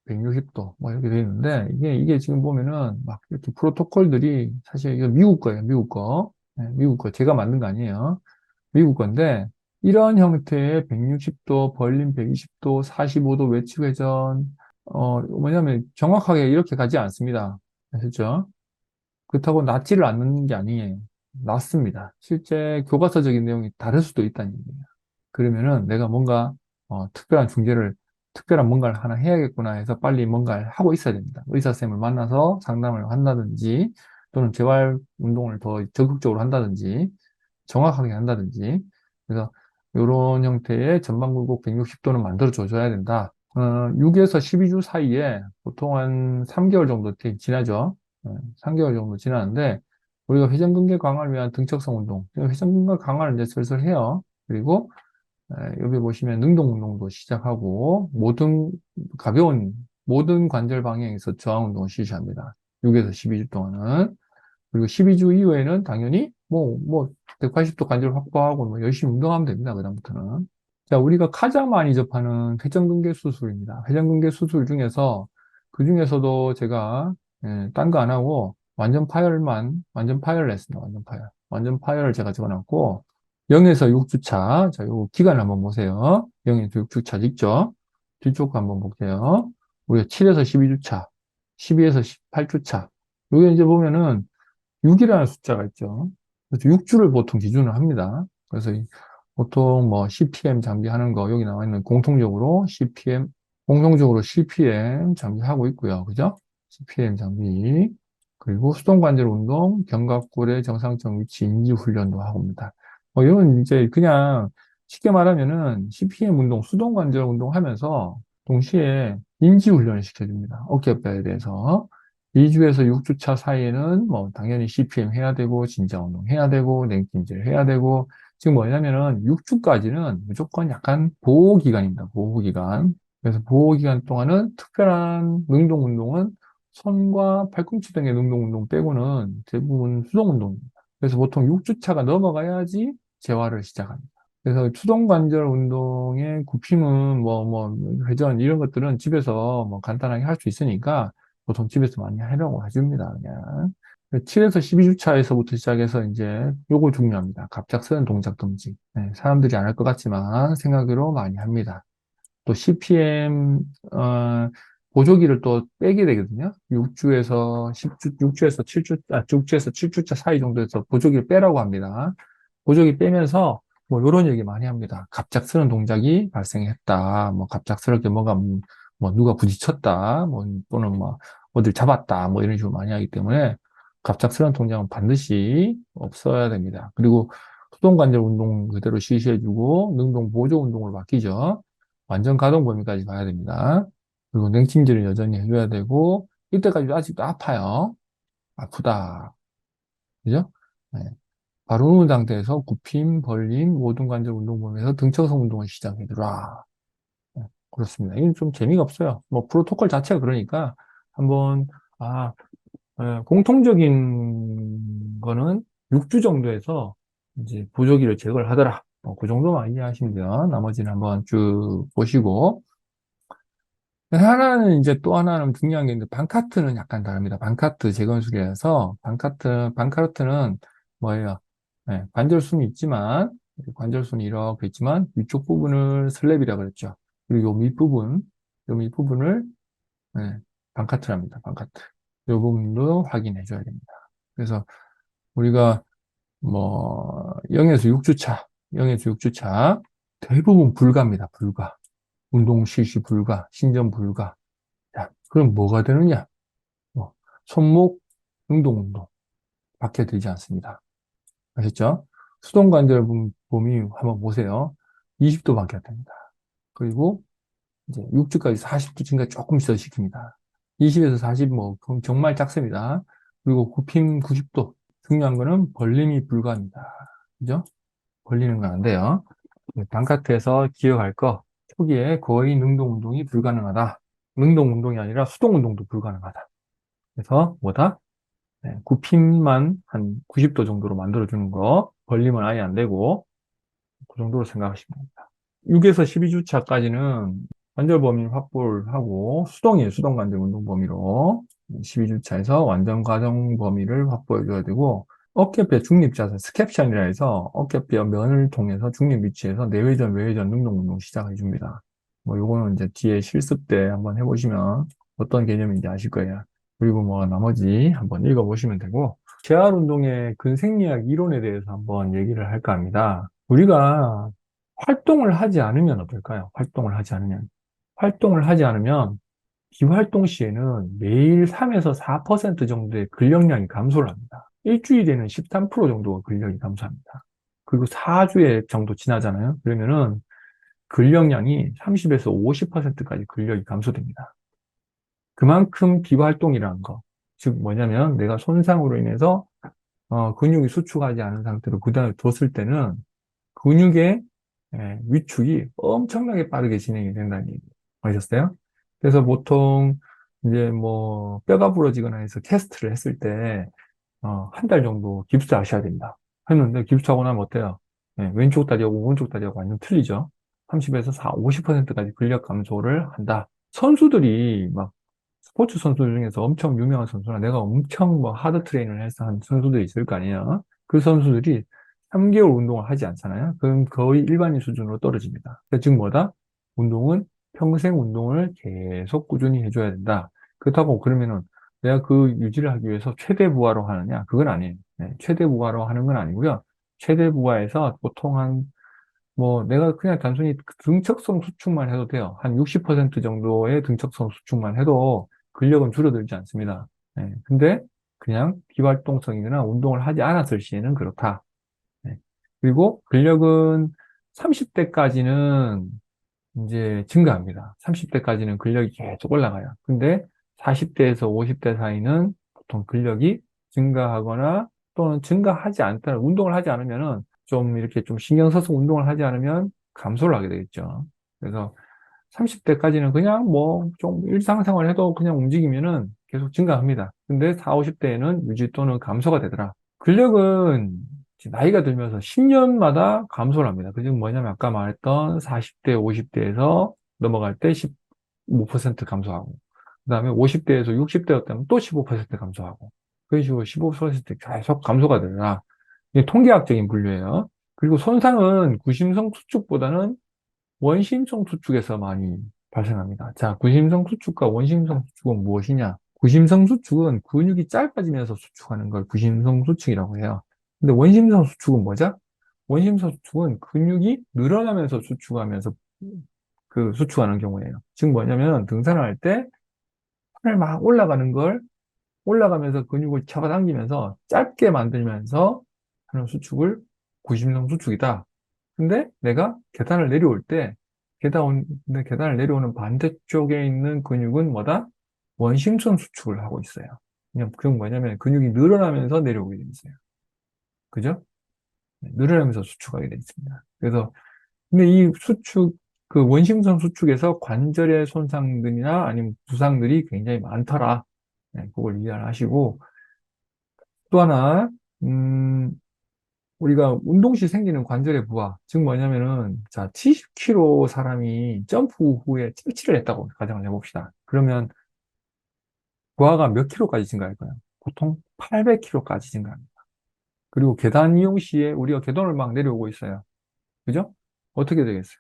160도 뭐 이렇게 되어 있는데 이게 지금 보면은 막 이렇게 프로토콜들이 사실 이거 미국 거예요. 미국 거. 미국 거. 제가 만든 거 아니에요. 미국 건데 이런 형태의 160도, 벌림 120도, 45도 외측 회전 뭐냐면 정확하게 이렇게 가지 않습니다. 아셨죠? 그렇다고 낮지를 않는 게 아니에요. 낮습니다. 실제 교과서적인 내용이 다를 수도 있다는 얘기예요. 그러면은 내가 뭔가 특별한 뭔가를 하나 해야겠구나 해서 빨리 뭔가를 하고 있어야 됩니다. 의사 쌤을 만나서 상담을 한다든지 또는 재활 운동을 더 적극적으로 한다든지 정확하게 한다든지 그래서 이런 형태의 전방 굴곡 160도는 만들어 줘야 된다. 6에서 12주 사이에 보통 한 3개월 정도 지나죠. 3개월 정도 지나는데, 우리가 회전근개 강화를 위한 등척성 운동, 회전근개 강화를 이제 슬슬 해요. 그리고 여기 보시면 능동 운동도 시작하고 가벼운 모든 관절 방향에서 저항 운동을 실시합니다. 6에서 12주 동안은. 그리고 12주 이후에는 당연히 180도 관절 확보하고 뭐 열심히 운동하면 됩니다. 그다음부터는. 자, 우리가 가장 많이 접하는 회전근개 수술입니다. 회전근개 수술 중에서 그 중에서도 제가 딴 거 안 하고 완전 파열을 했습니다. 완전 파열. 완전 파열을 제가 적어놨고 0에서 6주차. 자, 요 기간을 한번 보세요. 0에서 6주차 직접. 뒤쪽 거 한번 볼게요. 우리가 7에서 12주차, 12에서 18주차. 여기 이제 보면은 6이라는 숫자가 있죠. 그래서 6주를 보통 기준으로 합니다. 그래서 보통 뭐 CPM 장비하는 거 여기 나와 있는 공통적으로 CPM 장비하고 있고요. 그죠? CPM 장비. 그리고 수동관절 운동, 견갑골의 정상적 위치 인지 훈련도 하고 있습니다. 이건 이제 그냥 쉽게 말하면은 CPM 운동, 수동관절 운동 하면서 동시에 인지 훈련을 시켜줍니다. 어깨뼈에 대해서. 2주에서 6주차 사이에는 뭐 당연히 CPM 해야 되고, 진자 운동 해야 되고, 냉찜질 해야 되고, 지금 뭐냐면은 6주까지는 무조건 약간 보호기간입니다. 보호기간. 그래서 보호기간 동안은 특별한 능동 운동은 손과 팔꿈치 등의 능동 운동 빼고는 대부분 수동 운동입니다. 그래서 보통 6주차가 넘어가야지 재활을 시작합니다. 그래서 수동 관절 운동의 굽힘은 회전 이런 것들은 집에서 뭐 간단하게 할 수 있으니까 보통 집에서 많이 하려고 해줍니다. 그냥. 7에서 12주차에서부터 시작해서 이제 요거 중요합니다. 갑작스런 동작 금지. 사람들이 안 할 것 같지만 생각으로 많이 합니다. 또 CPM 보조기를 또 빼게 되거든요. 6주에서 7주차 사이 정도에서 보조기를 빼라고 합니다. 보조기 빼면서 뭐 이런 얘기 많이 합니다. 갑작스런 동작이 발생했다. 뭐 갑작스럽게 뭐 누가 부딪혔다. 뭐 또는 뭐 어딜 잡았다. 뭐 이런 식으로 많이 하기 때문에 갑작스런 동작은 반드시 없어야 됩니다. 그리고 수동관절 운동 그대로 실시해주고 능동 보조 운동을 맡기죠. 완전 가동 범위까지 가야 됩니다. 그리고 냉찜질을 여전히 해줘야 되고 이때까지도 아직도 아파요. 아프다. 그죠? 네. 바로 누운 상태에서 굽힘, 벌림, 모든 관절 운동 범위에서 등척성 운동을 시작해주라. 네, 그렇습니다. 이건 좀 재미가 없어요. 뭐 프로토콜 자체가 그러니까 한번 공통적인 거는 6주 정도에서 이제 보조기를 제거를 하더라. 그 정도만 이해하시면 돼요. 나머지는 한번 쭉 보시고 하나는 이제 또 하나는 중요한 게 있는데 반카트는 약간 다릅니다. 반카트 재건술이라서 반카트는 뭐예요? 네, 관절순이 있지만 관절순이 이렇게 있지만 위쪽 부분을 슬랩이라 그랬죠. 그리고 요 밑부분을 네, 반카트랍니다. 반카트. 요 부분도 확인해 줘야 됩니다. 그래서 우리가 뭐 0에서 6주차, 0에서 6주차 대부분 불가입니다. 불가. 운동 실시 불가, 신전 불가. 자, 그럼 뭐가 되느냐? 뭐, 손목, 운동, 밖에 되지 않습니다. 아셨죠? 수동관절 범위 한번 보세요. 20도밖에 안 됩니다. 그리고 이제 6주까지 40도 증가 조금씩 더 시킵니다. 20에서 40, 그럼 정말 작습니다. 그리고 굽힘 90도. 중요한 거는 벌림이 불가합니다. 그죠? 벌리는 건 안 돼요. 바깥에서 기억할 거, 초기에 거의 능동 운동이 불가능하다. 능동 운동이 아니라 수동 운동도 불가능하다. 그래서 뭐다? 굽힘만 한 90도 정도로 만들어주는 거, 벌림은 아예 안 되고, 그 정도로 생각하시면 됩니다. 6에서 12주차까지는 관절 범위 확보를 하고, 수동이에요. 수동 관절 운동 범위로. 12주차에서 완전 가정 범위를 확보해줘야 되고, 어깨뼈 중립자세, 스캡션이라 해서 어깨뼈 면을 통해서 중립 위치에서 내외전, 외외전 능동 운동 시작해 줍니다. 요거는 이제 뒤에 실습 때 한번 해보시면 어떤 개념인지 아실 거예요. 그리고 나머지 한번 읽어보시면 되고, 재활 운동의 근생리학 이론에 대해서 한번 얘기를 할까 합니다. 우리가 활동을 하지 않으면 어떨까요? 활동을 하지 않으면 비활동 시에는 매일 3에서 4% 정도의 근력량이 감소를 합니다. 일주일에는 13% 정도가 근력이 감소합니다. 그리고 4주에 정도 지나잖아요. 그러면은 근력량이 30에서 50%까지 근력이 감소됩니다. 그만큼 비활동이라는 거. 즉 뭐냐면 내가 손상으로 인해서 근육이 수축하지 않은 상태로 그대로 뒀을 때는 근육의 위축이 엄청나게 빠르게 진행이 된다는 얘기. 아셨어요? 그래서 보통 이제 뭐 뼈가 부러지거나 해서 캐스트를 했을 때 한 달 정도 깁스 하셔야 된다. 했는데 깁스하고 나면 어때요? 왼쪽 다리하고 오른쪽 다리하고 완전 틀리죠? 30에서 50%까지 근력 감소를 한다. 선수들이 막 스포츠 선수들 중에서 엄청 유명한 선수나 내가 엄청 뭐 하드 트레이닝을 해서 한 선수들이 있을 거 아니에요? 그 선수들이 3개월 운동을 하지 않잖아요? 그럼 거의 일반인 수준으로 떨어집니다. 그러니까 즉 뭐다? 운동은 평생 운동을 계속 꾸준히 해줘야 된다. 그렇다고 그러면은 내가 그 유지를 하기 위해서 최대 부하로 하느냐? 그건 아니에요. 최대 부하로 하는 건 아니고요. 최대 부하에서 보통 뭐 내가 그냥 단순히 등척성 수축만 해도 돼요. 한 60% 정도의 등척성 수축만 해도 근력은 줄어들지 않습니다. 근데 그냥 비활동성이나 운동을 하지 않았을 시에는 그렇다. 그리고 근력은 30대까지는 이제 증가합니다. 30대까지는 근력이 계속 올라가요. 근데 40대에서 50대 사이는 보통 근력이 증가하거나 또는 증가하지 않다, 운동을 하지 않으면은 좀 이렇게 좀 신경 써서 운동을 하지 않으면 감소를 하게 되겠죠. 그래서 30대까지는 그냥 뭐 좀 일상생활 해도 그냥 움직이면은 계속 증가합니다. 근데 40, 50대에는 유지 또는 감소가 되더라. 근력은 이제 나이가 들면서 10년마다 감소를 합니다. 그중 뭐냐면 아까 말했던 40대, 50대에서 넘어갈 때 15% 감소하고, 그 다음에 50대에서 60대였다면 또 15% 감소하고, 그런 식으로 15% 계속 감소가 되더라. 이게 통계학적인 분류예요. 그리고 손상은 구심성 수축보다는 원심성 수축에서 많이 발생합니다. 자, 구심성 수축과 원심성 수축은 무엇이냐? 구심성 수축은 근육이 짧아지면서 수축하는 걸 구심성 수축이라고 해요. 근데 원심성 수축은 뭐죠? 원심성 수축은 근육이 늘어나면서 수축하면서 그 수축하는 경우예요. 즉 뭐냐면 등산을 할 때 팔을 막 올라가는 걸 올라가면서 근육을 잡아당기면서 짧게 만들면서 하는 수축을 구심성 수축이다. 근데 내가 계단을 내려올 때 계단을 내려오는 반대쪽에 있는 근육은 뭐다? 원심선 수축을 하고 있어요. 그냥 그건 뭐냐면 근육이 늘어나면서 내려오게 돼 있어요. 그죠? 늘어나면서 수축하게 돼 있습니다. 그래서 근데 이 수축 그 원심선 수축에서 관절의 손상들이나 아니면 부상들이 굉장히 많더라. 그걸 이해하시고 또 하나 우리가 운동 시 생기는 관절의 부하, 즉 뭐냐면은, 자, 70kg 사람이 점프 후에 찔치를 했다고 가정을 해봅시다. 그러면 부하가 몇 킬로까지 증가할까요? 보통 800kg까지 증가합니다. 그리고 계단 이용 시에 우리가 계단을 막 내려오고 있어요. 그죠? 어떻게 되겠어요?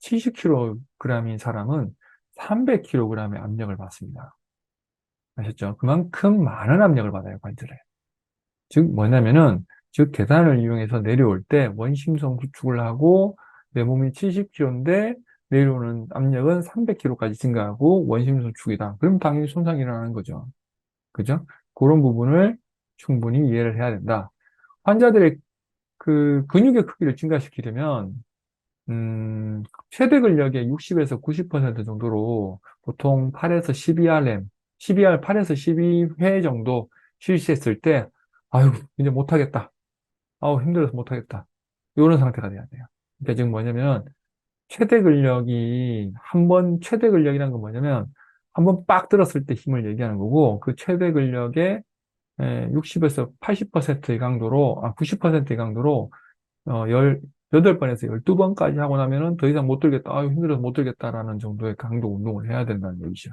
70kg인 사람은 300kg의 압력을 받습니다. 아셨죠? 그만큼 많은 압력을 받아요, 관절에. 즉 뭐냐면은 즉 계단을 이용해서 내려올 때 원심성 수축을 하고 내 몸이 70kg인데 내려오는 압력은 300kg까지 증가하고 원심성 수축이다. 그럼 당연히 손상이 일어나는 거죠. 그죠? 그런 부분을 충분히 이해를 해야 된다. 환자들의 그 근육의 크기를 증가시키려면 최대 근력의 60에서 90% 정도로 보통 8에서 12RM, 12R 8에서 12회 정도 실시했을 때, 아유, 이제 못하겠다. 아우, 힘들어서 못하겠다. 이런 상태가 돼야 돼요. 그러니까 지금 뭐냐면, 최대 근력이란 건 뭐냐면, 한 번 빡 들었을 때 힘을 얘기하는 거고, 그 최대 근력의 60에서 80%의 강도로, 90%의 강도로, 8번에서 12번까지 하고 나면은 더 이상 못 들겠다. 아유, 힘들어서 못 들겠다라는 정도의 강도 운동을 해야 된다는 얘기죠.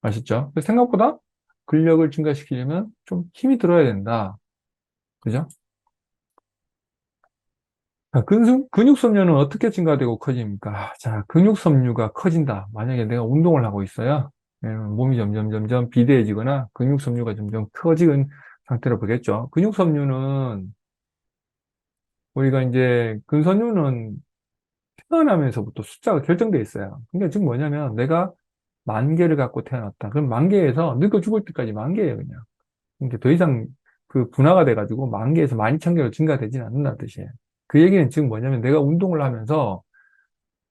아시죠? 생각보다 근력을 증가시키려면 좀 힘이 들어야 된다. 그죠? 자, 근육섬유는 어떻게 증가되고 커집니까? 자, 근육섬유가 커진다. 만약에 내가 운동을 하고 있어요. 몸이 점점 비대해지거나 근육섬유가 점점 커지는 상태로 보겠죠. 근육섬유는 우리가 이제 근섬유는 태어나면서부터 숫자가 결정되어 있어요. 그러니까 지금 뭐냐면 내가 10,000개를 갖고 태어났다. 그럼 10,000개에서 늙어 죽을 때까지 10,000개예요, 그냥. 그러니까 더 이상 그 분화가 돼가지고 10,000개에서 12,000개로 증가되지는 않는다는 뜻이에요. 그 얘기는 지금 뭐냐면 내가 운동을 하면서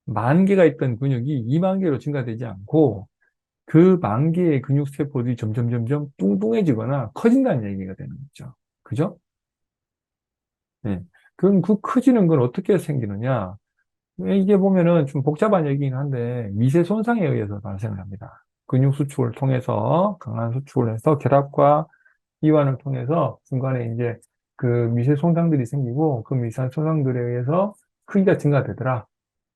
만 개가 있던 근육이 2만 개로 증가되지 않고 그 만 개의 근육 세포들이 점점 뚱뚱해지거나 커진다는 얘기가 되는 거죠. 그죠? 네. 그럼 그 커지는 건 어떻게 생기느냐? 이게 보면은 좀 복잡한 얘기긴 한데 미세 손상에 의해서 발생을 합니다. 근육 수축을 통해서 강한 수축을 해서 결합과 이완을 통해서 중간에 이제 그 미세 손상들이 생기고 그 미세 손상들에 의해서 크기가 증가되더라.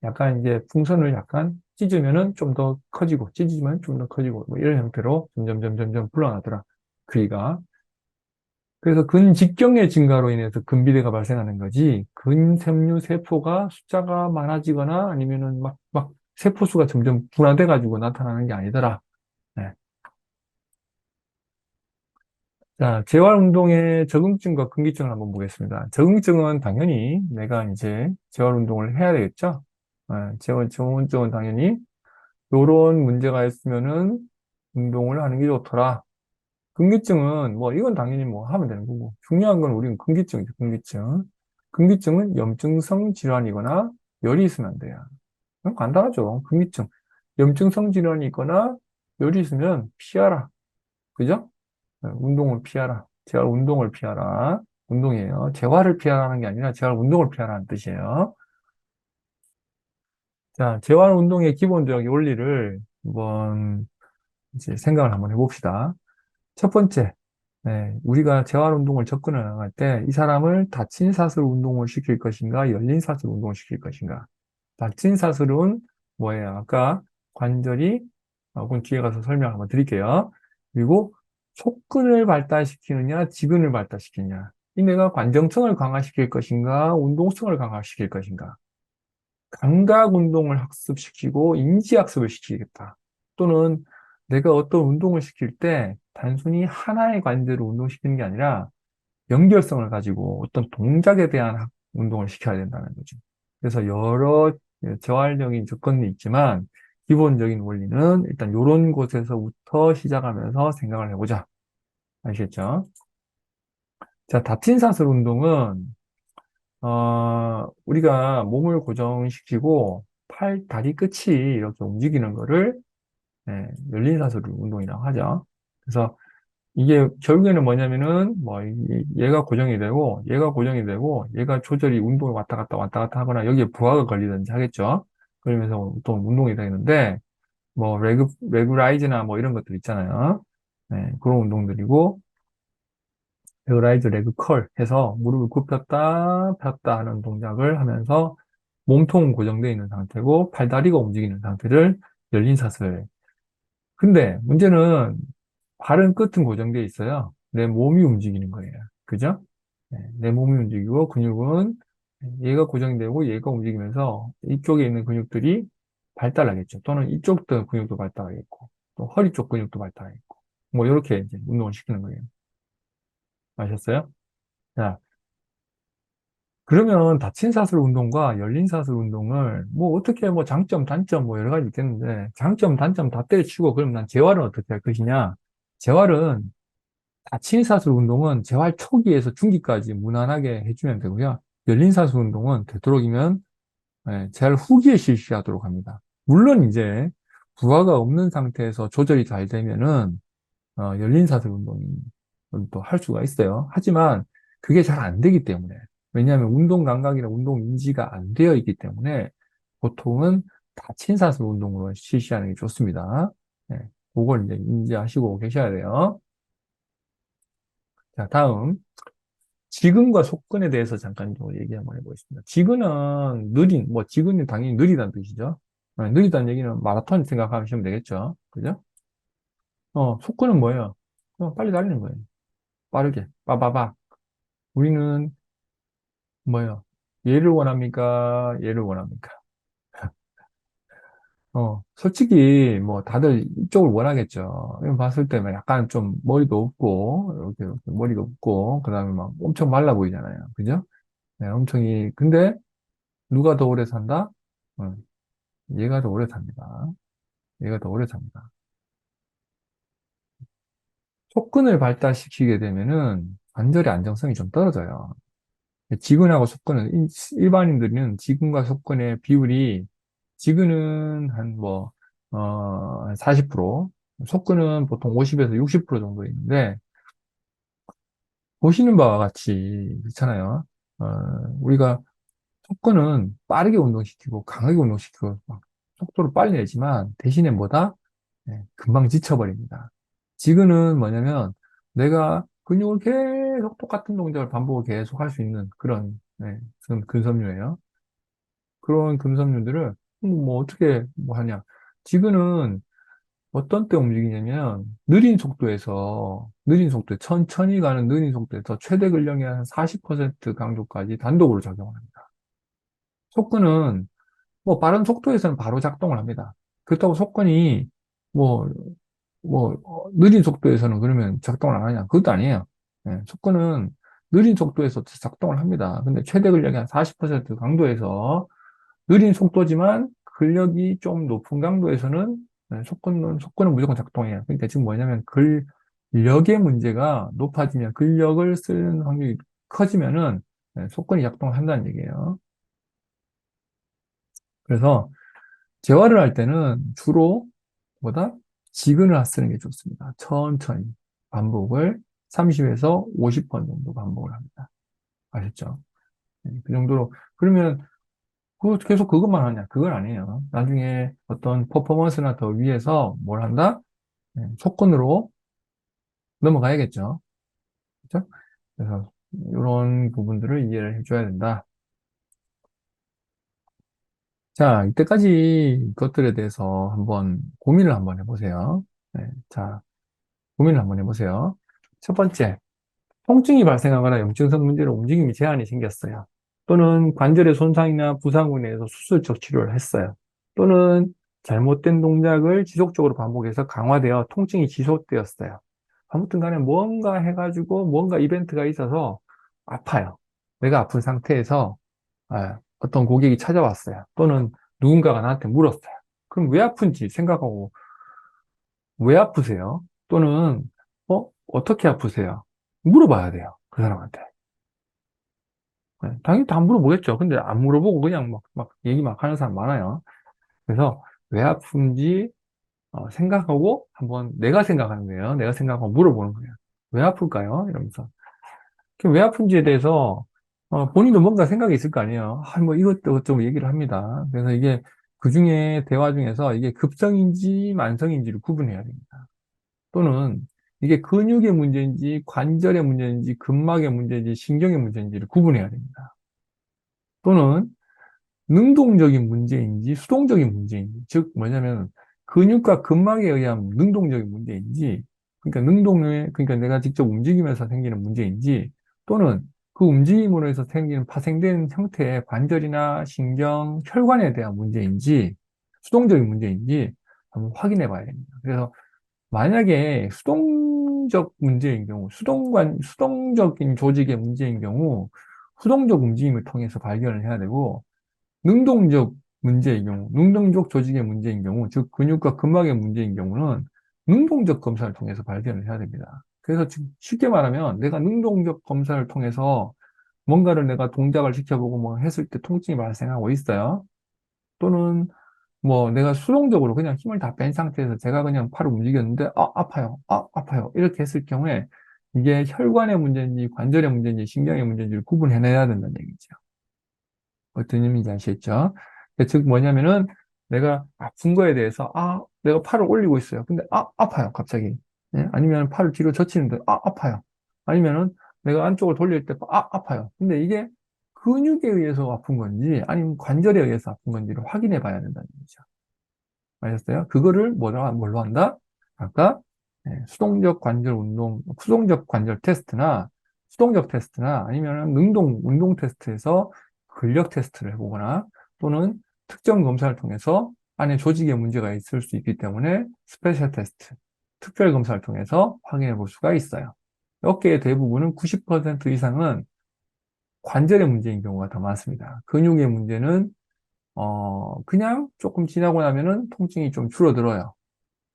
약간 이제 풍선을 약간 찢으면은 좀 더 커지고 찢으면 좀 더 커지고 뭐 이런 형태로 점점 불어나더라. 크기가. 그래서 근직경의 증가로 인해서 근비대가 발생하는 거지, 근섬유 세포가 숫자가 많아지거나 아니면은 막 세포 수가 점점 분화돼가지고 나타나는 게 아니더라. 네. 자, 재활 운동의 적응증과 근기증을 한번 보겠습니다. 적응증은 당연히 내가 이제 재활 운동을 해야 되겠죠? 적응증은 당연히 요런 문제가 있으면은 운동을 하는 게 좋더라. 근기증은 뭐 이건 당연히 뭐 하면 되는 거고 중요한 건 우리는 근기증이죠. 근기증. 근기증은 염증성 질환이거나 열이 있으면 안 돼요. 그럼 간단하죠. 근기증. 염증성 질환이 있거나 열이 있으면 피하라. 그죠? 운동을 피하라. 재활 운동을 피하라. 운동이에요. 재활을 피하라는 게 아니라 재활 운동을 피하라는 뜻이에요. 자, 재활 운동의 기본적인 원리를 한번 이제 생각을 한번 해봅시다. 첫 번째, 네, 우리가 재활 운동을 접근해 나갈 때 이 사람을 다친 사슬 운동을 시킬 것인가, 열린 사슬 운동을 시킬 것인가. 다친 사슬은 뭐예요? 아까 관절이, 그건 뒤에 가서 설명 한번 드릴게요. 그리고 속근을 발달시키느냐, 지근을 발달시키느냐. 이 내가 관정성을 강화시킬 것인가, 운동성을 강화시킬 것인가. 감각 운동을 학습시키고 인지 학습을 시키겠다. 또는 내가 어떤 운동을 시킬 때 단순히 하나의 관절을 운동시키는 게 아니라 연결성을 가지고 어떤 동작에 대한 운동을 시켜야 된다는 거죠. 그래서 여러 재활적인 접근이 있지만 기본적인 원리는 일단 이런 곳에서부터 시작하면서 생각을 해보자. 아시겠죠? 자, 다친 사슬 운동은 우리가 몸을 고정시키고 팔, 다리 끝이 이렇게 움직이는 거를 열린 사슬 운동이라고 하죠. 그래서 이게 결국에는 뭐냐면은 뭐 얘가 고정이 되고 얘가 고정이 되고 얘가 조절이 운동을 왔다 갔다 하거나 여기에 부하가 걸리든지 하겠죠. 그러면서 또 운동이 되는데 뭐 레그라이즈나 뭐 이런 것들 있잖아요. 네, 그런 운동들이고 레그라이즈, 레그컬 해서 무릎을 굽혔다 폈다 하는 동작을 하면서 몸통은 고정되어 있는 상태고 팔다리가 움직이는 상태를 열린 사슬. 근데 문제는 발은 끝은 고정되어 있어요. 내 몸이 움직이는 거예요. 그죠? 네, 내 몸이 움직이고 근육은 얘가 고정되고 얘가 움직이면서 이쪽에 있는 근육들이 발달하겠죠. 또는 이쪽 근육도 발달하겠고 또 허리 쪽 근육도 발달하겠고 뭐 이렇게 이제 운동을 시키는 거예요. 아셨어요? 자, 그러면 닫힌 사슬 운동과 열린 사슬 운동을 뭐 어떻게 뭐 장점, 단점 뭐 여러 가지 있겠는데 장점, 단점 다 때려치고 그럼 난 재활은 어떻게 할 것이냐? 재활은 닫힌 사슬 운동은 재활 초기에서 중기까지 무난하게 해주면 되고요. 열린 사슬 운동은 되도록이면 재활 후기에 실시하도록 합니다. 물론 이제 부하가 없는 상태에서 조절이 잘 되면은 열린 사슬 운동이 또 할 수가 있어요. 하지만 그게 잘 안 되기 때문에 왜냐하면 운동 감각이나 운동 인지가 안 되어 있기 때문에 보통은 닫힌 사슬 운동으로 실시하는 게 좋습니다. 네, 그걸 이제 인지하시고 계셔야 돼요. 자, 다음 지근과 속근에 대해서 잠깐 좀 얘기 한번 해보겠습니다. 지근은 느린, 뭐 지근이 당연히 느리다는 뜻이죠. 느리다는 얘기는 마라톤 생각하시면 되겠죠. 그죠? 속근은 뭐예요? 빨리 달리는 거예요. 빠르게, 빠바박. 우리는 뭐예요? 얘를 원합니까? 얘를 원합니까? 솔직히 뭐 다들 이쪽을 원하겠죠. 이거 봤을 때 약간 좀 머리도 없고, 이렇게 머리가 없고, 그 다음에 막 엄청 말라 보이잖아요. 그죠? 네, 근데 누가 더 오래 산다? 어, 얘가 더 오래 삽니다. 얘가 더 오래 삽니다. 속근을 발달시키게 되면은 관절의 안정성이 좀 떨어져요. 지근하고 속근은, 일반인들은 지근과 속근의 비율이, 지근은 한 뭐, 40%, 속근은 보통 50에서 60% 정도 있는데, 보시는 바와 같이, 그렇잖아요. 어, 우리가 속근은 빠르게 운동시키고, 강하게 운동시키고, 막 속도를 빨리 내지만, 대신에 뭐다? 네, 금방 지쳐버립니다. 지근은 뭐냐면 내가 근육을 계속 똑같은 동작을 반복을 계속 할 수 있는 그런 그런 근섬유예요. 그런 근섬유들을 뭐 어떻게 뭐 하냐? 지근은 어떤 때 움직이냐면 느린 속도에 천천히 가는 느린 속도에서 최대 근력의 한 40% 강도까지 단독으로 작용을 합니다. 속근은 뭐 빠른 속도에서는 바로 작동을 합니다. 그렇다고 속근이 뭐 느린 속도에서는 그러면 작동을 안 하냐? 그것도 아니에요. 속도는 느린 속도에서 작동을 합니다. 근데 최대 근력이 한 40% 강도에서 느린 속도지만 근력이 좀 높은 강도에서는 속도는 무조건 작동해요. 그러니까 지금 뭐냐면 근력의 문제가 높아지면 근력을 쓰는 확률이 커지면은 속근이 작동을 한다는 얘기예요. 그래서 재활을 할 때는 주로 보다 지근을 쓰는 게 좋습니다. 천천히 반복을 30에서 50번 정도 반복을 합니다. 아셨죠? 그 정도로 그러면 계속 그것만 하냐? 그건 아니에요. 나중에 어떤 퍼포먼스나 더 위에서 뭘 한다? 속근으로 넘어가야겠죠. 그렇죠? 그래서 이런 부분들을 이해를 해줘야 된다. 자, 이때까지 것들에 대해서 한번 고민을 한번 해보세요. 자, 고민을 한번 해보세요. 첫 번째, 통증이 발생하거나 염증성 문제로 움직임이 제한이 생겼어요. 또는 관절의 손상이나 부상으로 인해서 수술적 치료를 했어요. 또는 잘못된 동작을 지속적으로 반복해서 강화되어 통증이 지속되었어요. 아무튼 간에 뭔가 해가지고 뭔가 이벤트가 있어서 아파요. 내가 아픈 상태에서 어떤 고객이 찾아왔어요. 또는 누군가가 나한테 물었어요. 그럼 왜 아픈지 생각하고 왜 아프세요? 또는 어떻게 아프세요? 물어봐야 돼요. 그 사람한테. 당연히 다 물어보겠죠. 근데 안 물어보고 그냥 막 얘기 막 하는 사람 많아요. 그래서 왜 아픈지 생각하고 한번 내가 생각하는 거예요. 내가 생각하고 물어보는 거예요. 왜 아플까요? 이러면서. 왜 아픈지에 대해서 본인도 뭔가 생각이 있을 거 아니에요. 뭐 이것도 좀 얘기를 합니다. 그래서 이게 그 중에 대화 중에서 이게 급성인지 만성인지를 구분해야 됩니다. 또는 이게 근육의 문제인지 관절의 문제인지 근막의 문제인지 신경의 문제인지를 구분해야 됩니다. 또는 능동적인 문제인지 수동적인 문제인지, 즉 뭐냐면 근육과 근막에 의한 능동적인 문제인지, 그러니까 내가 직접 움직이면서 생기는 문제인지, 또는 그 움직임으로 해서 생기는 파생된 형태의 관절이나 신경, 혈관에 대한 문제인지, 수동적인 문제인지 한번 확인해 봐야 됩니다. 그래서 만약에 수동적 문제인 경우, 수동적인 조직의 문제인 경우, 수동적 움직임을 통해서 발견을 해야 되고, 능동적 문제인 경우, 능동적 조직의 문제인 경우, 즉 근육과 근막의 문제인 경우는 능동적 검사를 통해서 발견을 해야 됩니다. 그래서 쉽게 말하면 내가 능동적 검사를 통해서 뭔가를 내가 동작을 시켜보고 뭐 했을 때 통증이 발생하고 있어요. 또는 뭐 내가 수동적으로 그냥 힘을 다 뺀 상태에서 제가 그냥 팔을 움직였는데 아파요. 아파요. 이렇게 했을 경우에 이게 혈관의 문제인지 관절의 문제인지 신경의 문제인지를 구분해내야 된다는 얘기죠. 어떤 의미인지 아시겠죠? 즉 뭐냐면은 내가 아픈 거에 대해서 내가 팔을 올리고 있어요. 근데 아파요. 갑자기. 예? 아니면 팔을 뒤로 젖히는데 아파요. 아니면은 내가 안쪽을 돌릴 때 아파요. 근데 이게 근육에 의해서 아픈 건지 아니면 관절에 의해서 아픈 건지를 확인해 봐야 된다는 얘기죠. 아셨어요? 그거를 뭘로 한다? 아까 수동적 관절 테스트나 수동적 테스트나 아니면 운동 테스트에서 근력 테스트를 해보거나 또는 특정 검사를 통해서 안에 조직에 문제가 있을 수 있기 때문에 스페셜 테스트, 특별 검사를 통해서 확인해 볼 수가 있어요. 어깨의 대부분은 90% 이상은 관절의 문제인 경우가 더 많습니다. 근육의 문제는 그냥 조금 지나고 나면은 통증이 좀 줄어들어요.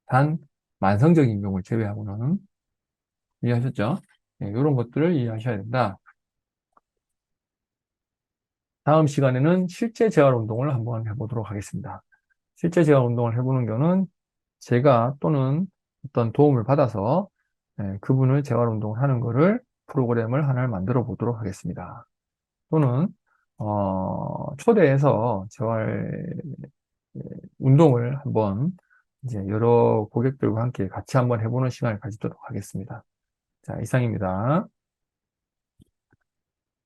단, 만성적인 경우를 제외하고는. 이해하셨죠? 네, 이런 것들을 이해하셔야 된다. 다음 시간에는 실제 재활 운동을 한번 해보도록 하겠습니다. 실제 재활 운동을 해보는 거는 제가 또는 어떤 도움을 받아서 그분을 재활 운동을 하는 거를 프로그램을 하나를 만들어 보도록 하겠습니다. 또는 초대해서 재활 운동을 한번 이제 여러 고객들과 함께 같이 한번 해보는 시간을 가지도록 하겠습니다. 자, 이상입니다.